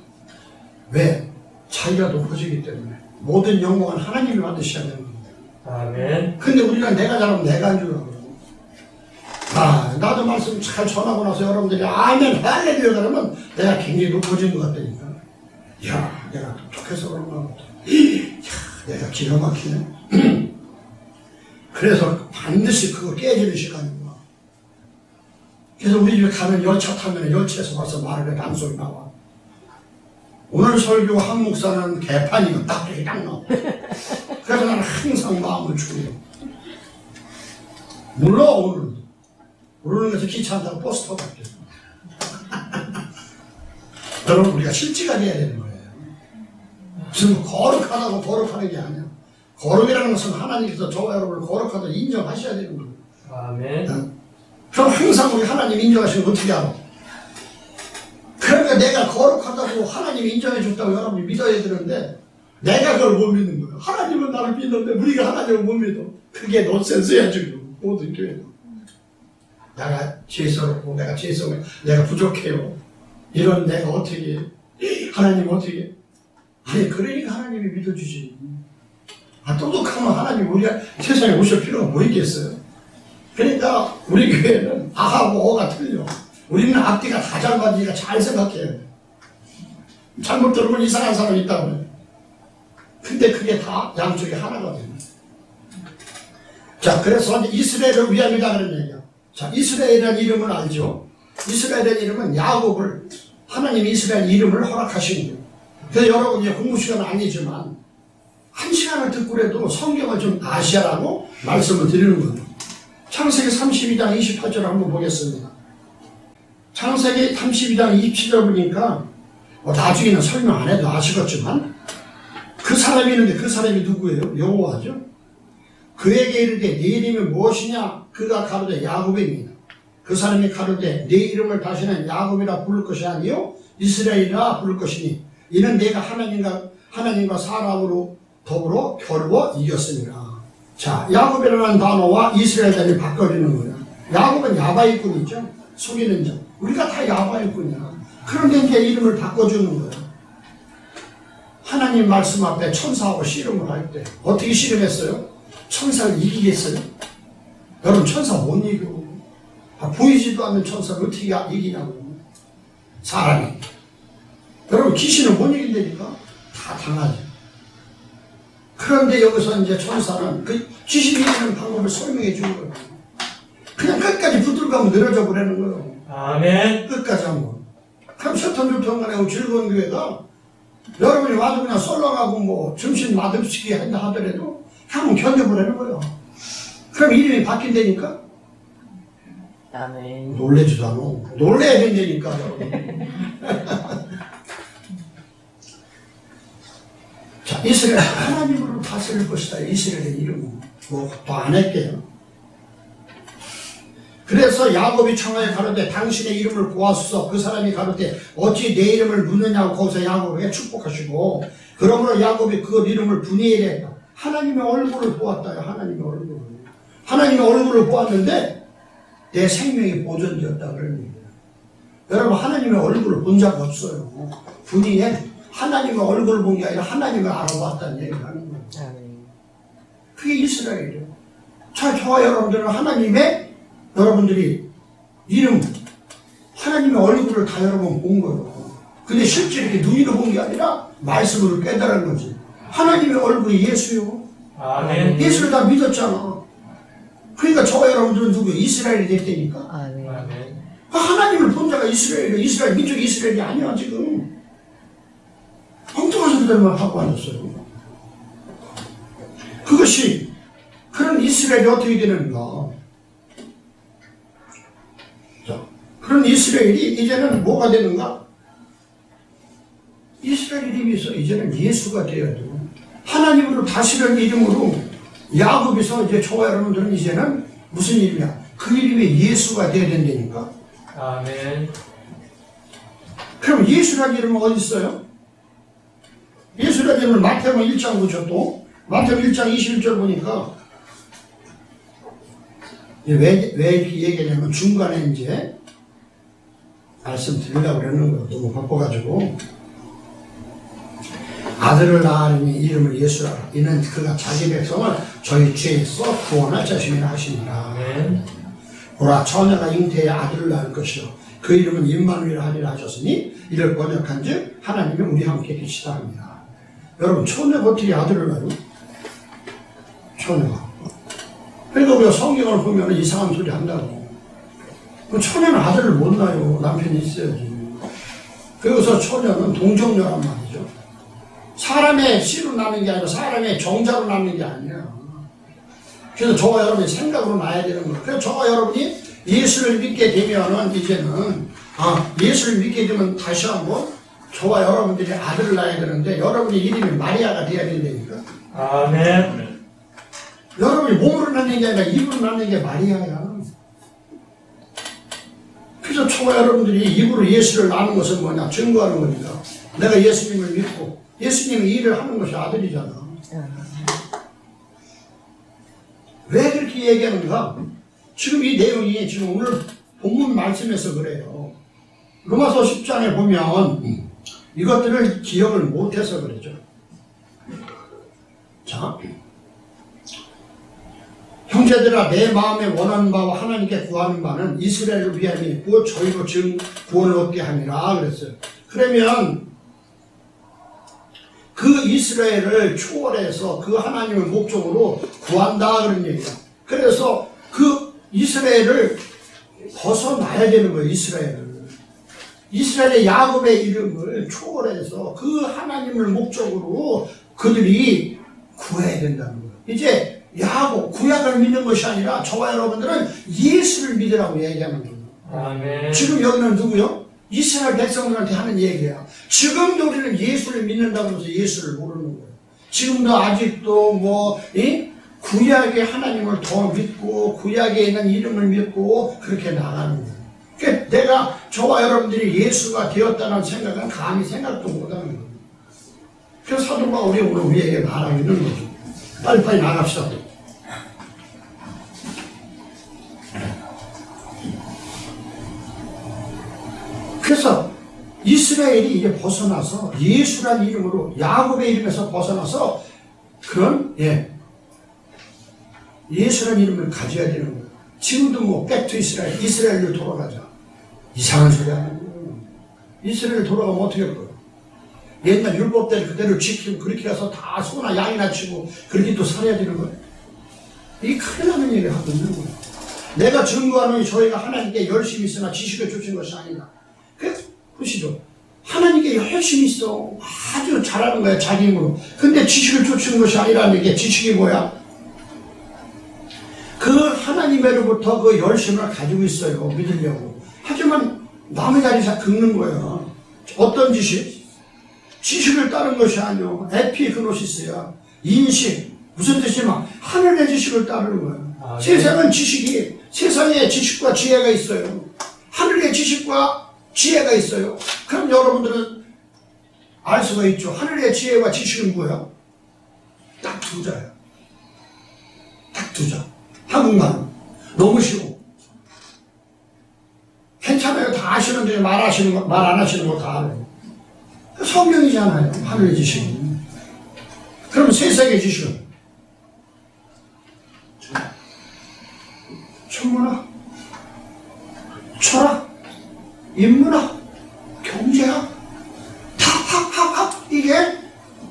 왜? 자기가 높아지기 때문에 모든 영광은 하나님이 받으셔야 되는 겁니다. 아멘. 근데 우리가 내가 잘하면 내가 안 주려고. 나도 말씀 잘 전하고 나서 여러분들이 아멘 할렐루야 그러면 내가 굉장히 높아진 것 같다니까. 이야, 내가 똑똑해서 그런가 보다. 이야, 내가 기가 막히네. 그래서 반드시 그거 깨지는 시간이구나. 그래서 우리 집에 가면 열차 타면 열차에서 벌써 말을 해 방송이 나와. 오늘 설교 한 목사는 개판이고 딱 나와. 그래서 나는 항상 마음을 추려. 물론 오늘 모르는 것을 기차 안 타고 버스 타고 갈게요. 여러분, 우리가 실지가 돼야 되는 거예요. 무슨 거룩하다고 거룩하는 게 아니야. 거룩이라는 것은 하나님께서 저와 여러분을 거룩하다고 인정하셔야 되는 거예요. 아멘. 그럼 항상 우리 하나님 인정하시는 거 어떻게 알아? 그러니까 내가 거룩하다고 하나님이 인정해 줬다고 여러분이 믿어야 되는데 내가 그걸 못 믿는 거예요. 하나님은 나를 믿는데 우리가 하나님을 못 믿어. 그게 넌센스야 지금 모든 교회는. 내가 죄스럽고 내가 죄송해, 내가 부족해요. 이런 내가 어떻게 해? 하나님 어떻게 해? 아니 그러니까 하나님이 믿어주지. 똑똑하면 하나님 우리가 세상에 오실 필요가 뭐 있겠어요? 그러니까 우리 교회는 아하고 어가 틀려. 우리는 앞뒤가 다 잘 맞으니까 잘 생각해야 돼. 잘못 들으면 이상한 사람이 있다고 해. 근데 그게 다 양쪽이 하나가 됩니다. 자, 그래서 이스라엘을 위함이다 그런 얘기야. 자, 이스라엘이라는 이름을 알죠? 이스라엘이라는 이름은 야곱을, 하나님이 이스라엘 이름을 허락하신 거예요. 그래서 여러분 이제 공부 시간은 아니지만 한 시간을 듣고라도 성경을 좀 아시라고 말씀을 드리는 거예요. 창세기 32장 28절 한번 보겠습니다. 창세기 32장 27절 보니까 나중에는 설명 안 해도 아시겠지만 그 사람이 있는데 그 사람이 누구예요? 여호와죠. 그에게 이르되 네 이름이 무엇이냐? 그가 가로되 야곱입니다. 그 사람이 가로되 네 이름을 다시는 야곱이라 부를 것이 아니요 이스라엘이라 부를 것이니 이는 내가 하나님과 사람으로 더불어 겨루어 이겼습니다. 자, 야곱이라는 단어와 이스라엘이 바꿔주는 거예요. 야곱은 야바이꾼이죠. 속이는 자. 우리가 다 야바이꾼이야. 그런데 이제 이름을 바꿔주는 거예요. 하나님 말씀 앞에 천사하고 씨름을 할 때 어떻게 씨름했어요? 천사를 이기겠어요? 여러분 천사 못 이겨. 보이지도 않는 천사를 어떻게 이기냐고. 사람이. 여러분 귀신을 못 이긴다니까 다 당하죠. 그런데 여기서 이제 천사는 그 귀신 이기는 방법을 설명해 주는 거예요. 그냥 끝까지 붙들고 늘어져 버리는 거예요. 아멘. 끝까지 한번. 그럼 셔턴주통간에 즐거운 교회가 여러분이 와도 그냥 썰렁하고 뭐 점심 맛없게 한다 하더라도 한번 견뎌보라는 거예요. 그럼 이름이 바뀐다니까? 아멘. 놀래지도 않아. 놀래야 된다니까, 여러분. 자, 이스라엘 하나님으로 다스릴 것이다. 이스라엘의 이름은. 뭐 더 안 할게요. 그래서 야곱이 청하에 가로되 당신의 이름을 보았소. 그 사람이 가로되 어찌 내 이름을 묻느냐고 거기서 야곱에게 축복하시고 그러므로 야곱이 그 이름을 분이엘에 했다. 하나님의 얼굴을 보았다요. 하나님의 얼굴을. 하나님의 얼굴을 보았는데 내 생명이 보존되었다 그러는 거예요. 여러분 하나님의 얼굴을 본 적 없어요. 분이에 하나님의 얼굴을 본 게 아니라 하나님을 알아봤다는 얘기를 하는 거예요. 그게 이스라엘이에요. 저와 여러분들은 하나님의 여러분들이 이름 하나님의 얼굴을 다 여러 번 본 거예요. 근데 실제 이렇게 눈으로 본 게 아니라 말씀으로 깨달은 거지. 하나님의 얼굴이 예수요. 아멘. 예수를 다 믿었잖아. 그러니까 저와 여러분들은 누구 이스라엘이 됐다니까. 아멘. 하나님을 본 자가 이스라엘이에요. 이스라엘 민족이 이스라엘이 아니야 지금. 엉뚱한 소리들만 하고 앉았어요. 그것이 그런 이스라엘이 어떻게 되는가. 자, 그런 이스라엘이 이제는 뭐가 되는가? 이스라엘 이름이 있어. 이제는 예수가 되어야 돼요. 하나님으로 다스리는 이름으로 야곱에서 이제 저와 여러분들은 이제는 무슨 이름이야? 그 이름이 예수가 되어야 된다니까. 아멘. 그럼 예수라는 이름은 어디 있어요? 예수라는 이름은 마태복음 1장 보죠. 또 마태복음 1장 21절 보니까 왜 이렇게 얘기하냐면 중간에 이제 말씀드리려고 그러는 거예요. 너무 바빠가지고. 아들을 낳으니 이름을 예수라. 이는 그가 자기 백성을 저희 죄에서 구원할 자신이라 하시니라. 아멘. 보라 처녀가 잉태에 아들을 낳을 것이요 그 이름은 임마누엘 하리라 하셨으니 이를 번역한즉 하나님이 우리 함께 계시다 합니다. 여러분 처녀가 어떻게 아들을 낳아요? 처녀가. 그러니까 우리가 성경을 보면 이상한 소리 한다고. 처녀는 아들을 못 낳아요. 남편이 있어야지. 그래서 처녀는 동정녀란 말이죠. 사람의 씨로 낳는 게 아니라 사람의 정자로 낳는 게 아니야. 그래서 저와 여러분이 생각으로 낳아야 되는 거예요. 그래서 저와 여러분이 예수를 믿게 되면은 이제는 예수를 믿게 되면 다시 한번 저와 여러분들이 아들을 낳아야 되는데 여러분의 이름이 마리아가 돼야 된다니까. 아멘. 여러분이 몸으로 낳는 게 아니라 입으로 낳는 게 마리아야. 그래서 저와 여러분들이 입으로 예수를 낳는 것은 뭐냐? 증거하는 거니까. 내가 예수님을 믿고 예수님이 일을 하는 것이 아들이잖아. 왜 그렇게 얘기하는가? 지금 이 내용이 지금 오늘 본문 말씀에서 그래요. 로마서 10장에 보면 이것들을 기억을 못해서 그러죠. 자, 형제들아 내 마음에 원하는 바와 하나님께 구하는 바는 이스라엘을 위함이고 저희로 지금 구원을 얻게 함이라 그랬어요. 그러면 그 이스라엘을 초월해서 그 하나님을 목적으로 구한다 그런 얘기야. 그래서 그 이스라엘을 벗어나야 되는 거예요. 이스라엘의 야곱의 이름을 초월해서 그 하나님을 목적으로 그들이 구해야 된다는 거예요. 이제 야곱, 구약을 믿는 것이 아니라 저와 여러분들은 예수를 믿으라고 얘기하는 거예요. 아멘. 지금 여기는 누구요? 이스라엘 백성들한테 하는 얘기야. 지금도 우리는 예수를 믿는다고 해서 예수를 모르는 거예요. 지금도 아직도 구약의 하나님을 더 믿고 구약에 있는 이름을 믿고 그렇게 나가는 거예요. 그러니까 내가 저와 여러분들이 예수가 되었다는 생각은 감히 생각도 못하는 거예요. 그래서 사도 바울이 오늘 우리에게 말하고 있는 거죠. 빨리빨리 나갑시다. 그래서 이스라엘이 이제 벗어나서 예수란 이름으로 야곱의 이름에서 벗어나서 그런 예수란 이름을 가져야 되는 거예요. 지금도 백투 이스라엘, 이스라엘로 돌아가자. 이상한 소리 하는 거예요. 이스라엘 돌아가면 어떻게 할 거예요? 옛날 율법대로 그대로 지키고 그렇게 가서 다 소나 양이나 치고 그렇게 또 살아야 되는 거예요. 이 큰일 나는 얘기를 하고 있는 거예요. 내가 증거하는 저희가 하나님께 열심히 있으나 지식을 쫓은 것이 아니다. 보시죠. 하나님께 열심히 있어. 아주 잘하는 거야, 자기 힘으로. 근데 지식을 쫓는 것이 아니라는 게 지식이 뭐야? 그 하나님으로부터 그 열심을 가지고 있어요. 믿으려고. 하지만 남의 자리에서 긁는 거야. 어떤 지식? 지식을 따른 것이 아니오. 에피그노시스야. 인식. 무슨 뜻이냐? 하늘의 지식을 따르는 거야. 세상은 지식이, 세상에 지식과 지혜가 있어요. 하늘의 지식과 지혜가 있어요. 그럼 여러분들은 알 수가 있죠. 하늘의 지혜와 지식은 뭐야? 딱 두 자야. 딱 두 자. 한국말은 너무 쉬워. 괜찮아요. 다 아시는데 말 안 하시는 거 다 알아요. 성경이잖아요. 하늘의 지식이. 그럼 세상의 지식은 천문학, 철학, 인문학, 경제학, 다 학학학 이게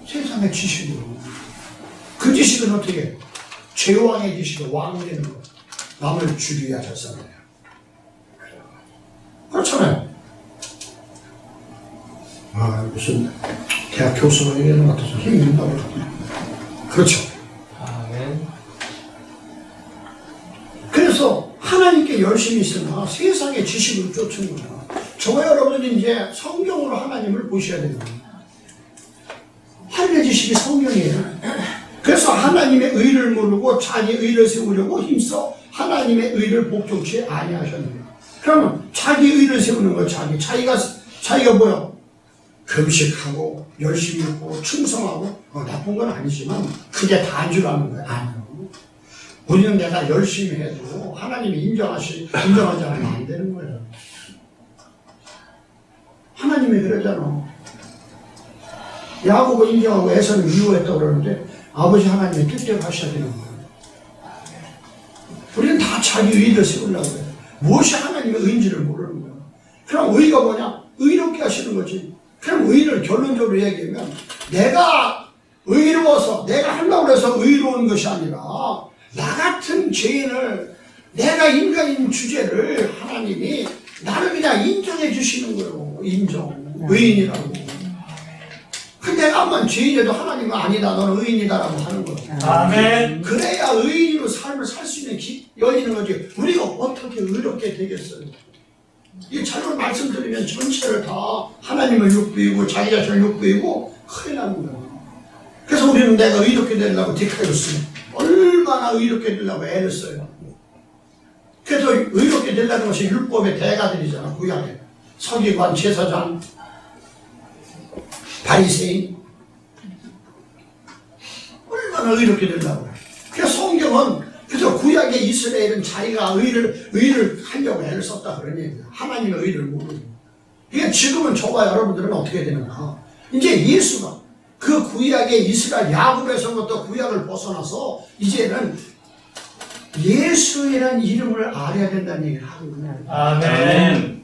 세상의 지식이에요. 그 지식은 어떻게 해? 제왕의 지식은 왕 되는 거. 남을 죽여야 잘 살아요. 그렇잖아요. 무슨 대학 교수가 얘기하는 것 같아서 힘이 든다고 그렇죠. 아멘. 그래서 하나님께 열심히 있으나 세상의 지식으로 쫓은 거야. 저와 여러분은 이제 성경으로 하나님을 보셔야 됩니다. 하늘의 지식이 성경이에요. 그래서 하나님의 의를 모르고 자기 의를 세우려고 힘써 하나님의 의를 복종치 아니하셨느냐. 그러면 자기 의를 세우는 거예요. 자기가 뭐야? 금식하고 열심히 있고 충성하고 나쁜 건 아니지만 그게 다인 줄 아는 거예요. 아니요. 우리는 내가 열심히 해도 하나님이 인정하지 않으면 안 되는 거예요. 하나님이 그러잖아. 야곱을 인정하고 에서는 미워했다고 그러는데 아버지 하나님의 뜻대로 하셔야 되는 거예요. 우리는 다 자기 의를 세우려고 해요. 무엇이 하나님의 의인지를 모르는 거예요. 그럼 의가 뭐냐? 의롭게 하시는 거지. 그럼 의를 결론적으로 얘기하면 내가 의로워서 내가 하려고 해서 의로운 것이 아니라 나 같은 죄인을 내가 인간인 주제를 하나님이 나를 그냥 인정해 주시는 거예요. 인정. 의인이라고. 근데 내가 한번 죄인이라도 하나님은 아니다. 너는 의인이다라고 하는 거예요. 아멘. 그래야 의인으로 삶을 살 수 있는 열리는 거지. 우리가 어떻게 의롭게 되겠어요? 이 잘못 말씀드리면 전체를 다 하나님을 욕보이고 자기 자신을 욕보이고 큰일 나는 거예요. 그래서 우리는 내가 의롭게 되려고 디카이오스 얼마나 의롭게 되려고 애를 써요. 그래서 의롭게 되려는 것이 율법의 대가들이잖아. 구약에 서기관, 제사장, 바리새인 얼마나 의롭게 되려고 해요. 그래서 성경은 그래서 구약의 이스라엘은 자기가 의를 하려고 애를 썼다 그런 얘기예요. 하나님의 의를 모르고. 이게 지금은 저와 여러분들은 어떻게 되는가? 이제 예수가 그 구약의 이스라엘 야곱에서부터 구약을 벗어나서 이제는 예수라는 이름을 알아야 된다는 얘기를 하거든요. 아멘.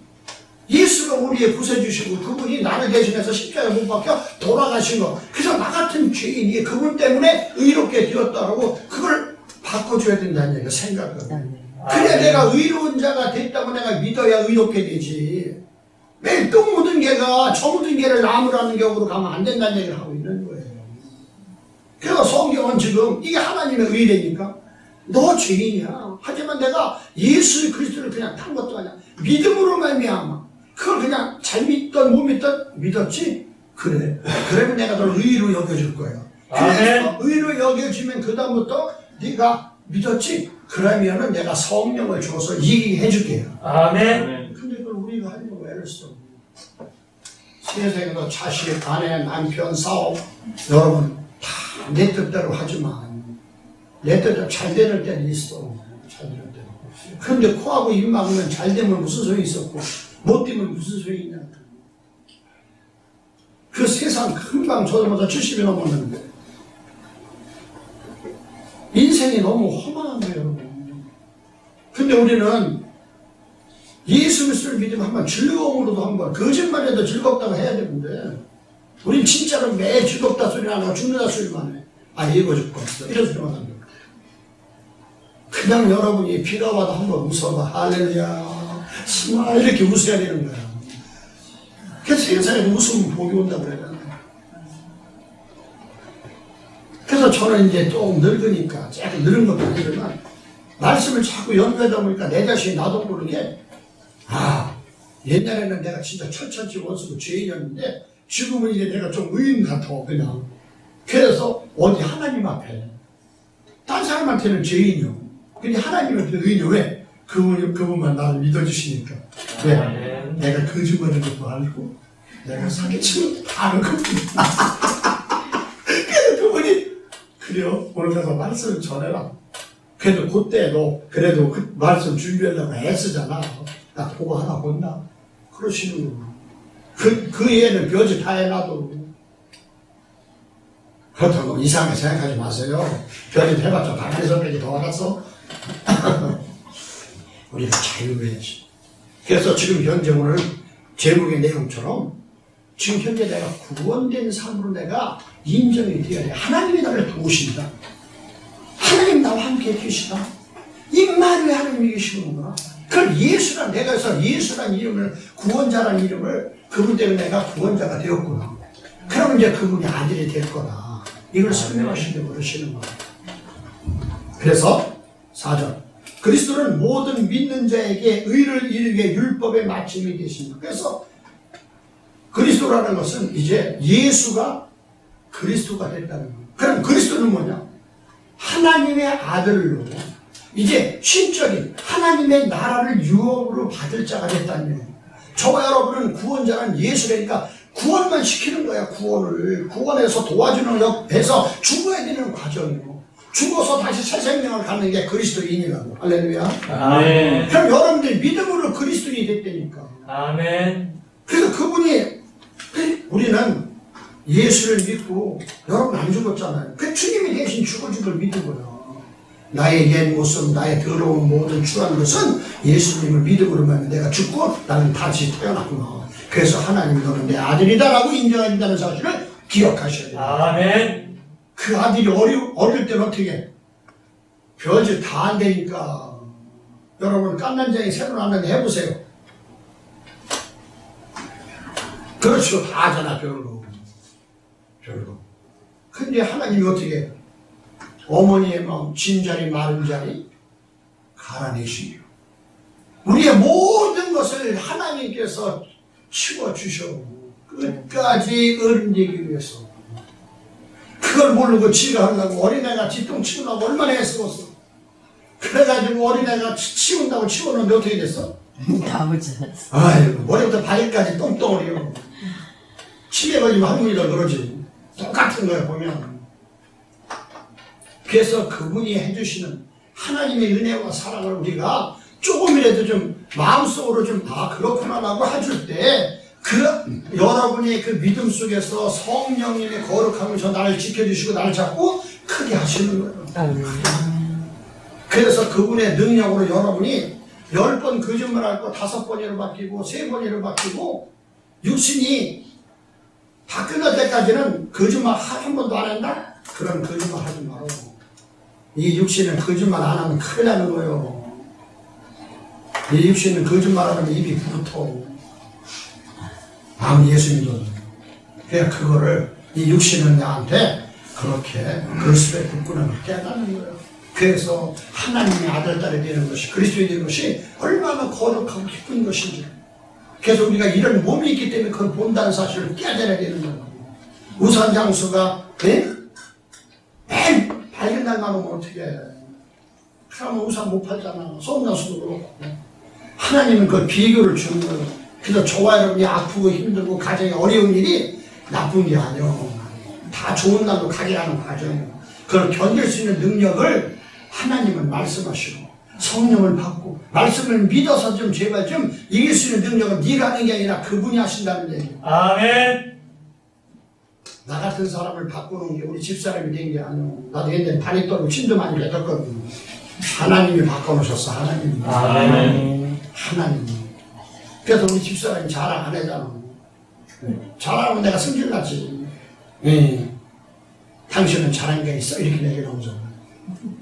예수가 우리의 구세주시고 그분이 나를 대신해서 십자가에 못 박혀 돌아가신 거. 그래서 나 같은 죄인이 그분 때문에 의롭게 되었다라고 그걸 바꿔줘야 된다는 얘기가 생각을. 그래 내가 의로운 자가 됐다고 내가 믿어야 의롭게 되지. 매일 똥 묻은 개가 저 묻은 개를 나무라는 격으로 가면 안 된다는 얘기를 하고 있는 거예요. 그래서 성경은 지금 이게 하나님의 의례니까 너 죄인이야. 하지만 내가 예수 그리스도를 그냥 탄 것도 아니야. 믿음으로 말미암아. 그걸 그냥 잘 믿던 못 믿던 믿었지? 그래. 그러면 내가 널 의로 여겨줄 거야. 그래서 의로 여겨주면 그 다음부터 네가 믿었지? 그러면은 내가 성령을 줘서 이기게 해줄게요. 아멘. 근데 그걸 우리가 하려고 애를 써. 세상에서 자식, 아내, 남편, 사업 여러분 다 내 뜻대로 하지만 내 뜻대로 잘 되는 때는 있어. 잘 되는 때는. 그런데 코하고 입 막으면 잘 되면 무슨 소용이 있었고 못 되면 무슨 소용이 있냐. 그 세상 금방 저보다 70이 넘었는데 인생이 너무 험한 거예요, 여러분. 근데 우리는 예수 그리스도를 믿으면 한번 즐거움으로도 한번 거짓말해도 즐겁다고 해야 되는데 우린 진짜로 매 즐겁다 소리 안 하고 죽는다 소리만 해. 아 이거 죽고 있어. 이런 소리만 합니다. 그냥 여러분이 비가 와도 한번 웃어봐. 할렐루야. 스마 이렇게 웃어야 되는 거야. 그래서 세상에 웃으면 복이 온다고 그러잖아요. 그래서 저는 이제 좀 늙으니까 조금 늙은 것도 아니지만 말씀을 자꾸 연구하다 보니까 내 자신이 나도 모르게 옛날에는 내가 진짜 철천지 원수고 죄인이었는데 지금은 이제 내가 좀 의인 같아 그냥. 그래서 어디 하나님 앞에 딴 사람한테는 죄인이요. 근데 하나님한테는 의인이요. 왜? 그분만 나를 믿어주시니까. 왜? 내가 거짓말하는 것도 알고 내가 사기치는 것도 아는 겁니다. 그래서 그분이 그래요. 오늘 가서 말씀을 전해라. 그래도 그때도 그래도 그 말씀 준비하려고 애쓰잖아. 나 보고 하나 본다. 그러시는 거예요. 그 애는 벼지 다 해놔도. 그렇다고 이상하게 생각하지 마세요. 벼지 해봤자 밖에서 벽이 더 알았어. 우리는 자유해야지. 그래서 지금 현재 오늘 제목의 내용처럼 지금 현재 내가 구원된 삶으로 내가 인정이 되어야 돼. 하나님이 나를 도우신다. 하나님 나와 함께 계시다. 임마누엘 하나님이 계시는구나. 그럼 예수란 내가 해서 예수란 이름을 구원자란 이름을 그분 때문에 내가 구원자가 되었구나. 그러면 이제 그분이 아들이 될 거다. 이걸 설명하시려고 그러시는 거예요. 그래서 4절 그리스도는 모든 믿는 자에게 의를 이루게 율법의 마침이 되십니다. 그래서 그리스도라는 것은 이제 예수가 그리스도가 됐다는 거예요. 그럼 그리스도는 뭐냐? 하나님의 아들로 이제 신적인 하나님의 나라를 유업으로 받을 자가 됐다는 거예요. 저와 여러분은 구원자는 예수라니까 구원만 시키는 거야. 구원해서 도와주는 옆에서 죽어야 되는 과정이고 죽어서 다시 새 생명을 갖는 게 그리스도인이라고. 할렐루야. 아멘. 그럼 여러분들 믿음으로 그리스도인이 됐다니까. 아멘. 그래서 그분이 우리는 예수를 믿고 여러분 안 죽었잖아요. 그 주님이 대신 죽어준 걸 믿은 거예요. 나의 옛 모습, 나의 더러운 모든 추한 것은 예수님을 믿음으로만 내가 죽고 나는 다시 태어났구나. 그래서 하나님이 너는 내 아들이다라고 인정한다는 사실을 기억하셔야 돼요. 아멘. 그 아들이 어릴 때는 어떻게 별짓 다 안 되니까 여러분 깐난장이 새로 났는데 해보세요. 그렇죠. 다 하잖아 별거. 근데 하나님이 어떻게 어머니의 마음 진자리 마른 자리 갈아내시며 우리의 모든 것을 하나님께서 치워주셔 끝까지 어른되기 위해서 그걸 모르고 지가 하려고 어린애가 뒷동 치우려고 얼마나 애쓰겠어. 그래가지고 어린애가 치운다고 치웠는데 어떻게 됐어? 아버지. 아이고 머리부터 발끝까지 똥덩어리요. 치매 걸리면 한국이라 그러지. 똑같은 거야 보면. 그래서 그분이 해주시는 하나님의 은혜와 사랑을 우리가 조금이라도 좀 마음속으로 좀 그렇구나 라고 해줄 때 여러분의 그 믿음 속에서 성령님의 거룩함에서 나를 지켜주시고 나를 잡고 크게 하시는 거예요. 그래서 그분의 능력으로 여러분이 10번 거짓말할 거 5번으로 바뀌고 3번으로 바뀌고 육신이 다 끝날 때까지는 거짓말 한 번도 안 했나? 그런 거짓말 하지 말고 이 육신은 거짓말 안 하면 큰일 나는 거예요. 이 육신은 거짓말 안 하면 입이 부르터 아무 예수 믿어도. 그러니까 그거를 이 육신은 나한테 그렇게 그럴 수밖에 없구나 깨닫는 거예요. 그래서 하나님의 아들, 딸이 되는 것이 그리스도인이 되는 것이 얼마나 거룩하고 기쁜 것인지. 그래서 우리가 이런 몸이 있기 때문에 그걸 본다는 사실을 깨달아야 되는 거예요. 우산장수가 맨 밝은 날만 오면 어떻게 해. 그러면 우산 못 팔잖아. 소음장수도 그렇고. 하나님은 그 비교를 주는 거예요. 그래서 저와 여러분이 아프고 힘들고 가정에 어려운 일이 나쁜 게 아니에요. 다 좋은 날로 가게 하는 과정이에요. 그걸 견딜 수 있는 능력을 하나님은 말씀하시고 성령을 받고 말씀을 믿어서 좀 제발 좀 이길 수 있는 능력은 네가 하는 게 아니라 그분이 하신다는 얘기예요. 아멘. 나 같은 사람을 바꾸는 게 우리 집사람이 된 게 아니에요. 나도 옛날에 발이 떨고 침도 많이 뱉었거든요. 하나님이 바꿔놓으셨어. 하나님이. 아멘. 하나님이. 그래서 우리 집사람이 자랑 안 하잖아. 자랑하면 내가 승질났지. 당신은 잘한 게 있어. 이렇게 얘기를 하잖아.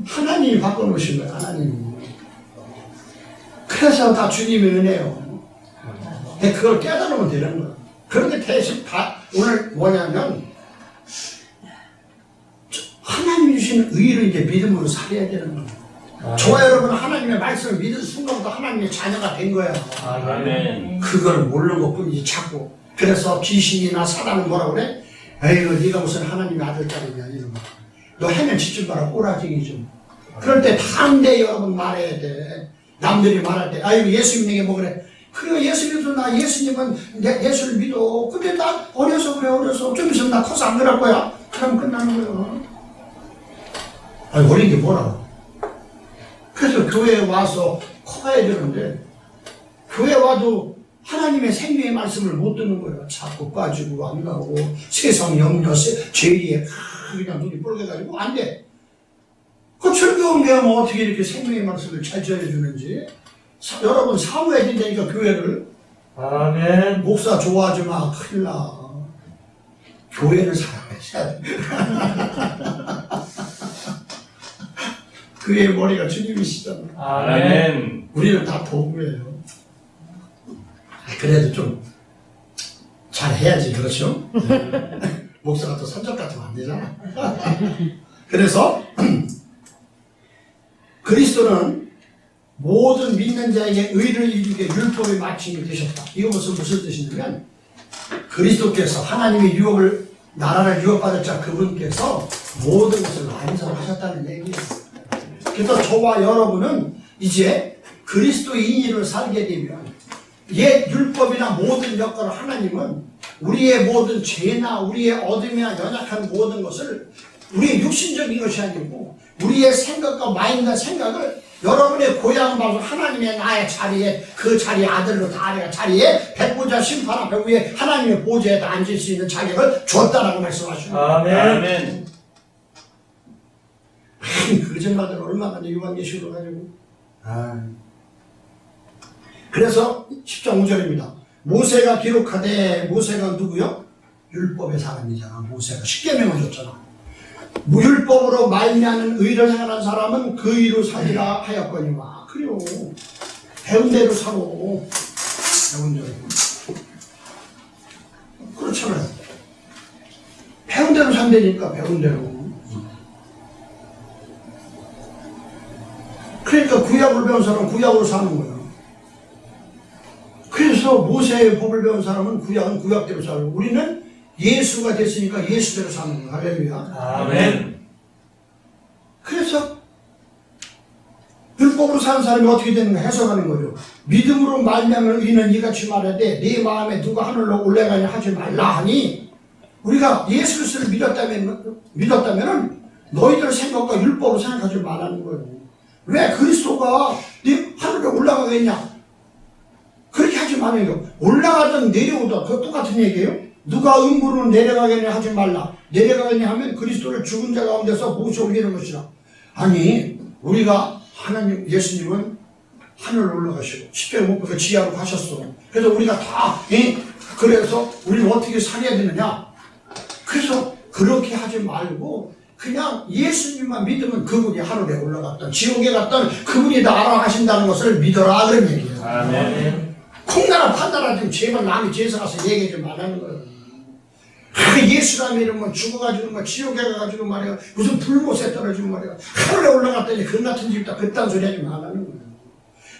하나님이 바꿔놓으신 거야. 하나님이. 그래서 다 주님의 은혜요. 근데 그걸 깨달으면 되는 거야. 그런데 대신 다 오늘 뭐냐면 하나님이 주신 의를 이제 믿음으로 살아야 되는 거야. 저와 여러분은 하나님의 말씀을 믿은 순간부터 하나님의 자녀가 된 거야. 아멘. 그걸 모르는 것뿐이지 자꾸. 그래서 귀신이나 사단은 뭐라고 그래? 에이구 네가 무슨 하나님의 아들 딸이냐 이런 거. 너 해면 짓지 마라 꼬라지기 좀. 그럴 때 담대 여러분 말해야 돼. 남들이 말할 때 아이고 예수님에게 뭐 그래. 그래 예수 믿어. 나 예수님은 예수를 믿어. 근데 나 어려서 그래. 어려서 좀 있으면 나 커서 안 그럴 거야. 그럼 끝나는 거야. 아니 어린 게 뭐라고. 그래서 교회에 와서 커야 되는데 교회 와도 하나님의 생명의 말씀을 못 듣는 거예요. 자꾸 빠지고 안 나오고 세상 염려, 죄에 그냥 눈이 뻘개가지고 안 돼. 그 즐거운 배우면 어떻게 이렇게 생명의 말씀을 잘 전해주는지 여러분 사모해야 된다니까 교회를. 아멘. 목사 좋아하지 마. 큰일 나. 교회를 사랑해야 돼. 그의 머리가 주님이시잖아. 아멘. 우리는 다 도구예요. 그래도 좀 잘해야지, 그렇죠? 목사가 또 선적 같으면 안 되잖아. 그래서 그리스도는 모든 믿는 자에게 의를 이루게 율법의 마침이 되셨다. 이것은 무슨 뜻이냐면 그리스도께서 하나님의 유업을 나라를 유업받을 자 그분께서 모든 것을 완성하셨다는 얘기예요. 그래서 저와 여러분은 이제 그리스도인으로 살게 되면 옛 율법이나 모든 역할을 하나님은 우리의 모든 죄나 우리의 어둠이나 연약한 모든 것을 우리의 육신적인 것이 아니고 우리의 생각과 마인드 생각을 여러분의 고향 말고 하나님의 나의 자리에 그 자리에 아들로 다 자리에 백보자 심판 앞에 위에 하나님의 보좌에 앉을 수 있는 자격을 줬다라고 말씀하십니다. 아멘. 거짓말들 얼마나 요한계시록 가지고. 그래서 10장 5절입니다. 모세가 기록하되 모세가 누구요? 율법의 사람이잖아. 모세가 십계명을 줬잖아. 무율법으로 말미암는 의를 행하는 사람은 그 의로 살리라 하였거니와. 그래요. 배운 대로 살아. 배운 대로. 그렇잖아요. 배운 대로 산다니까. 배운 대로. 그러니까 구약을 배운 사람은 구약으로 사는 거예요. 그래서 모세의 법을 배운 사람은 구약은 구약대로 살고 우리는 예수가 됐으니까 예수대로 사는 거예요. 할렐루야. 아멘. 그래서 율법으로 사는 사람이 어떻게 되는가 해석하는 거예요. 믿음으로 말미암은 이는 이같이 말하되 네 마음에 누가 하늘로 올라가냐 하지 말라 하니 우리가 예수 그리스도를 믿었다면은 너희들 생각과 율법으로 생각하지 말라는 거예요. 왜 그리스도가 네 하늘에 올라가겠냐? 그렇게 하지 말아요. 올라가든 내려오든 그거 똑같은 얘기예요. 누가 음부로 내려가겠냐 하지 말라. 내려가겠냐 하면 그리스도를 죽은 자 가운데서 모셔 올리는 것이라. 아니 우리가 하나님 예수님은 하늘로 올라가시고 십자가 못 박혀 지하로 가셨어. 그래서 우리가 다 그래서 우리는 어떻게 살아야 되느냐? 그래서 그렇게 하지 말고 그냥 예수님만 믿으면 그분이 하늘에 올라갔던 지옥에 갔던 그분이 다 알아가신다는 것을 믿어라 그런 얘기예요. 아멘. 콩나라 판나라 좀 제발 남이 제사 가서 얘기하지 말라는 거예요. 예수라는 이름은 죽어가지고 뭐 지옥에 가가지고 말이야 무슨 불못에 떨어지고 말이야 하늘에 올라갔더니 그 같은 집다 그딴 소리 하지 말라는 거예요.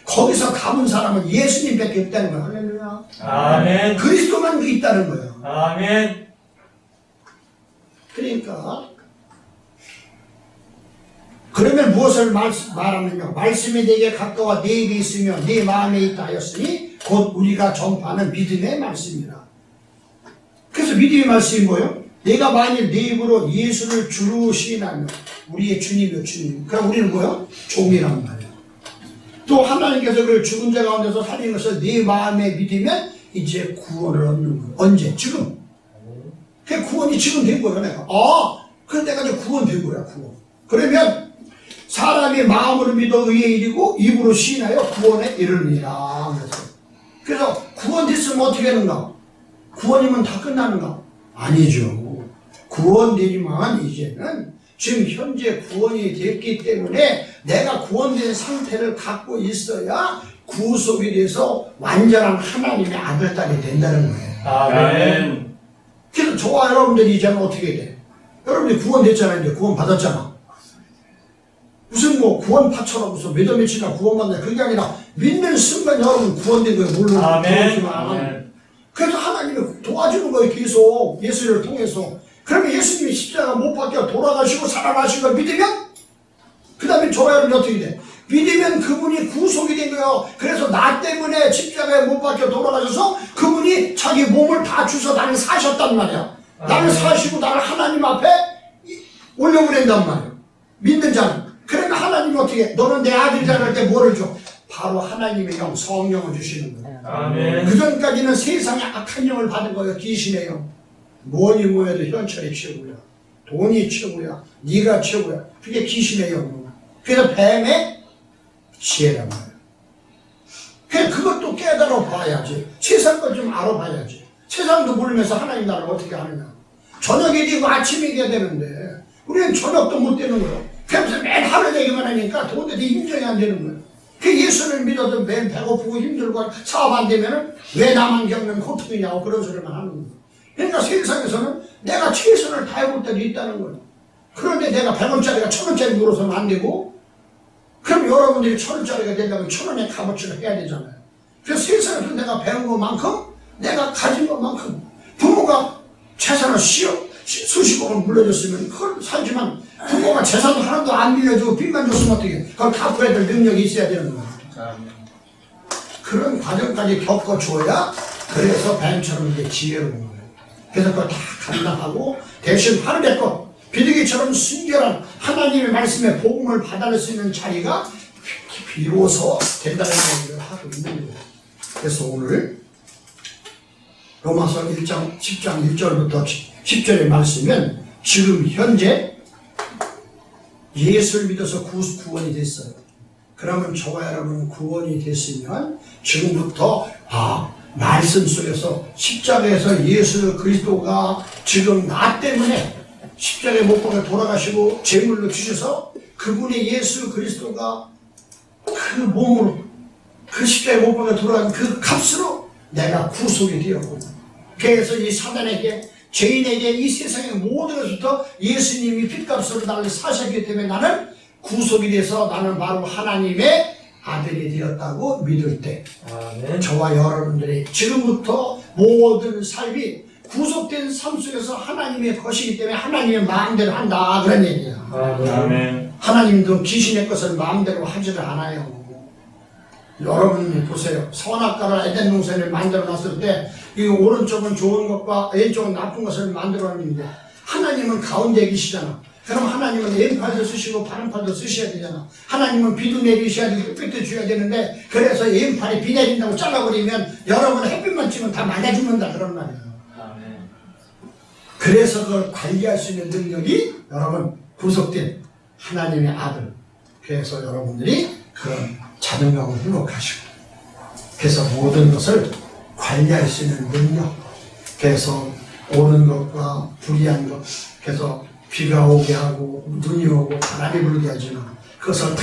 거기서 가본 사람은 예수님밖에 없다는 거예요. 할렐루야. 아멘. 그리스도만 그 있다는 거예요. 아멘. 그러니까 그러면 무엇을 말하느냐? 말씀이 내게 가까워 내 입에 있으며 내 마음에 있다 하였으니 곧 우리가 전파하는 믿음의 말씀이라. 그래서 믿음의 말씀이 뭐예요? 내가 만일 내 입으로 예수를 주로 시인하면 우리의 주님이요 주님. 그럼 우리는 뭐예요? 종이란 말이에요. 또 하나님께서 그 죽은 자 가운데서 살린 것을 내 마음에 믿으면 이제 구원을 얻는 거예요. 언제? 지금. 그 구원이 지금 된 거예요. 내가. 그럼 내가 이제 구원 된 거야. 구원. 그러면 사람이 마음으로 믿어 의에 이르고 입으로 시인하여 구원에 이르니라. 그래서 구원 됐으면 어떻게 하는가? 구원이면 다 끝나는가? 아니죠. 구원되지만 이제는 지금 현재 구원이 됐기 때문에 내가 구원된 상태를 갖고 있어야 구속이 돼서 완전한 하나님의 아들, 딸이 된다는 거예요. 아멘. 그래서 저와 여러분들이 이제는 어떻게 돼? 여러분들이 구원됐잖아요. 이제 구원 받았잖아. 무슨 뭐 구원파처럼 무슨 몇월 며칠이나 구원받는 그게 아니라 믿는 순간 여러분 구원된 거예요. 물론 아멘. 그래서 하나님이 도와주는 거예요. 계속 예수를 통해서. 그러면 예수님이 십자가 못 박혀 돌아가시고 살아나신 걸 믿으면 그 다음에 저와 여러분이 어떻게 돼? 믿으면 그분이 구속이 된 거예요. 그래서 나 때문에 십자가에 못 박혀 돌아가셔서 그분이 자기 몸을 다 주셔서 나를 사셨단 말이야. 나를 사시고 나를 하나님 앞에 올려보낸단 말이야. 믿는 자는. 그러니까 하나님 하나님 어떻게 너는 내 아들이라 할 때 뭐를 줘? 바로 하나님의 영 성령을 주시는 거예요. 아멘. 그 전까지는 세상에 악한 영을 받은 거예요. 귀신의 영. 뭐니 뭐해도 현찰이 최고야. 돈이 최고야. 네가 최고야. 그게 귀신의 영이야. 그래서 뱀의 지혜란 말이야. 그래서 그것도 깨달아 봐야지. 세상 걸 좀 알아봐야지. 세상도 모르면서 하나님 나라를 어떻게 하느냐. 저녁이 되고 아침이 돼야 되는데 우리는 저녁도 못 되는 거야. 그래서 매일 하루 되기만 하니까 도저히 힘정이 안 되는 거야. 그 예수를 믿어도 매일 배고프고 힘들고 사업 안 되면은 왜 나만 겪는 고통이냐고 그런 소리만 하는 거야. 그러니까 세상에서는 내가 최선을 다해볼 때도 있다는 거야. 그런데 내가 100원짜리가 1000원짜리 물어서는 안 되고, 그럼 여러분들이 1000원짜리가 되려면 1000원의 값어치를 해야 되잖아요. 그래서 세상에서 내가 배운 것만큼, 내가 가진 것만큼, 부모가 재산을 수십억을 물려줬으면 그걸 살지만, 부모가 재산도 하나도 안 빌려주고 빚만 줬으면 어떻게, 그걸 갚아야 될 능력이 있어야 되는 거야. 그런 과정까지 겪어줘야, 그래서 뱀처럼 이게 지혜로운 거예요. 그래서 그걸 다 감당하고, 대신 하늘의 것, 비둘기처럼 순결한 하나님의 말씀의 복음을 받아낼 수 있는 자리가 비로소 된다는 얘기를 하고 있는 거예요. 그래서 오늘 로마서 1장 10장 1절부터 10절의 말씀은 지금 현재 예수를 믿어서 구원이 됐어요. 그러면 저와 여러분 구원이 됐으면 지금부터 말씀 속에서 십자가에서 예수 그리스도가 지금 나 때문에 십자가에 못 박아 돌아가시고 제물로 주셔서 그분의 예수 그리스도가 그 몸으로 그 십자가에 못 박아 돌아간 그 값으로 내가 구속이 되었고, 그래서 이 사단에게 죄인에게 이 세상의 모든 것부터 예수님이 핏값으로 나를 사셨기 때문에 나는 구속이 돼서 나는 바로 하나님의 아들이 되었다고 믿을 때, 아멘. 저와 여러분들이 지금부터 모든 삶이 구속된 삶 속에서 하나님의 것이기 때문에 하나님의 마음대로 한다 그런 얘기야. 아멘. 하나님도 귀신의 것을 마음대로 하지를 않아요. 여러분이 보세요. 선악과를 에덴 동산을 만들어 놨을 때 이 오른쪽은 좋은 것과 왼쪽은 나쁜 것을 만들어 놨는데 하나님은 가운데 계시잖아. 그럼 하나님은 왼팔도 쓰시고 바른팔도 쓰셔야 되잖아. 하나님은 비도 내리셔야 되고 햇빛도 줘야 되는데, 그래서 왼팔이 비 내린다고 잘라버리면 여러분 햇빛만 찌면 다 맞아 죽는다 그런 말이에요. 아멘. 그래서 그걸 관리할 수 있는 능력이 여러분 구속된 하나님의 아들. 그래서 여러분들이 그런 자존감을 회복하시고, 그래서 모든 것을 관리할 수 있는 능력. 그래서 오는 것과 불의한 것, 그래서 비가 오게 하고 눈이 오고 바람이 불게 하지만 그것을 다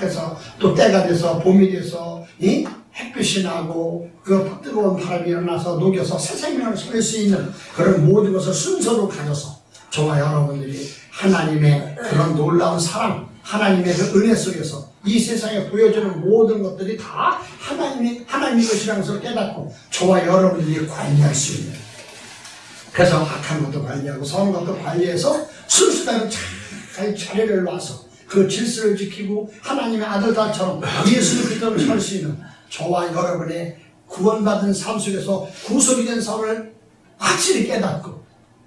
해서 또 때가 돼서 봄이 돼서 이 햇빛이 나고 그 뜨거운 바람이 일어나서 녹여서 새 생명을 살릴 수 있는 그런 모든 것을 순서로 가져서 저와 여러분들이 하나님의 그런 놀라운 사랑, 하나님의 그 은혜 속에서 이 세상에 보여주는 모든 것들이 다 하나님의 것이라는 것을 깨닫고 저와 여러분들이 관리할 수 있는, 그래서 악한 것도 관리하고 선한 것도 관리해서 순수하게 잘 자리를 놔서 그 질서를 지키고 하나님의 아들들처럼 예수 그리스도를 살 수 있는 저와 여러분의 구원받은 삶 속에서 구속이 된 삶을 확실히 깨닫고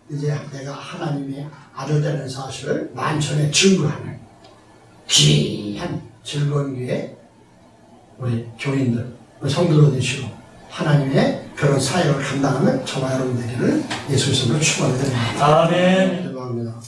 이제 내가 하나님의 아들 되는 사실을 만천에 증거하는 귀한 즐거운 기회 우리 교인들, 우리 성도들 되시고 하나님의 그런 사역을 감당하는 저와 여러분 되기를 예수 그리스도로 축원드립니다. 아멘. 기도합니다.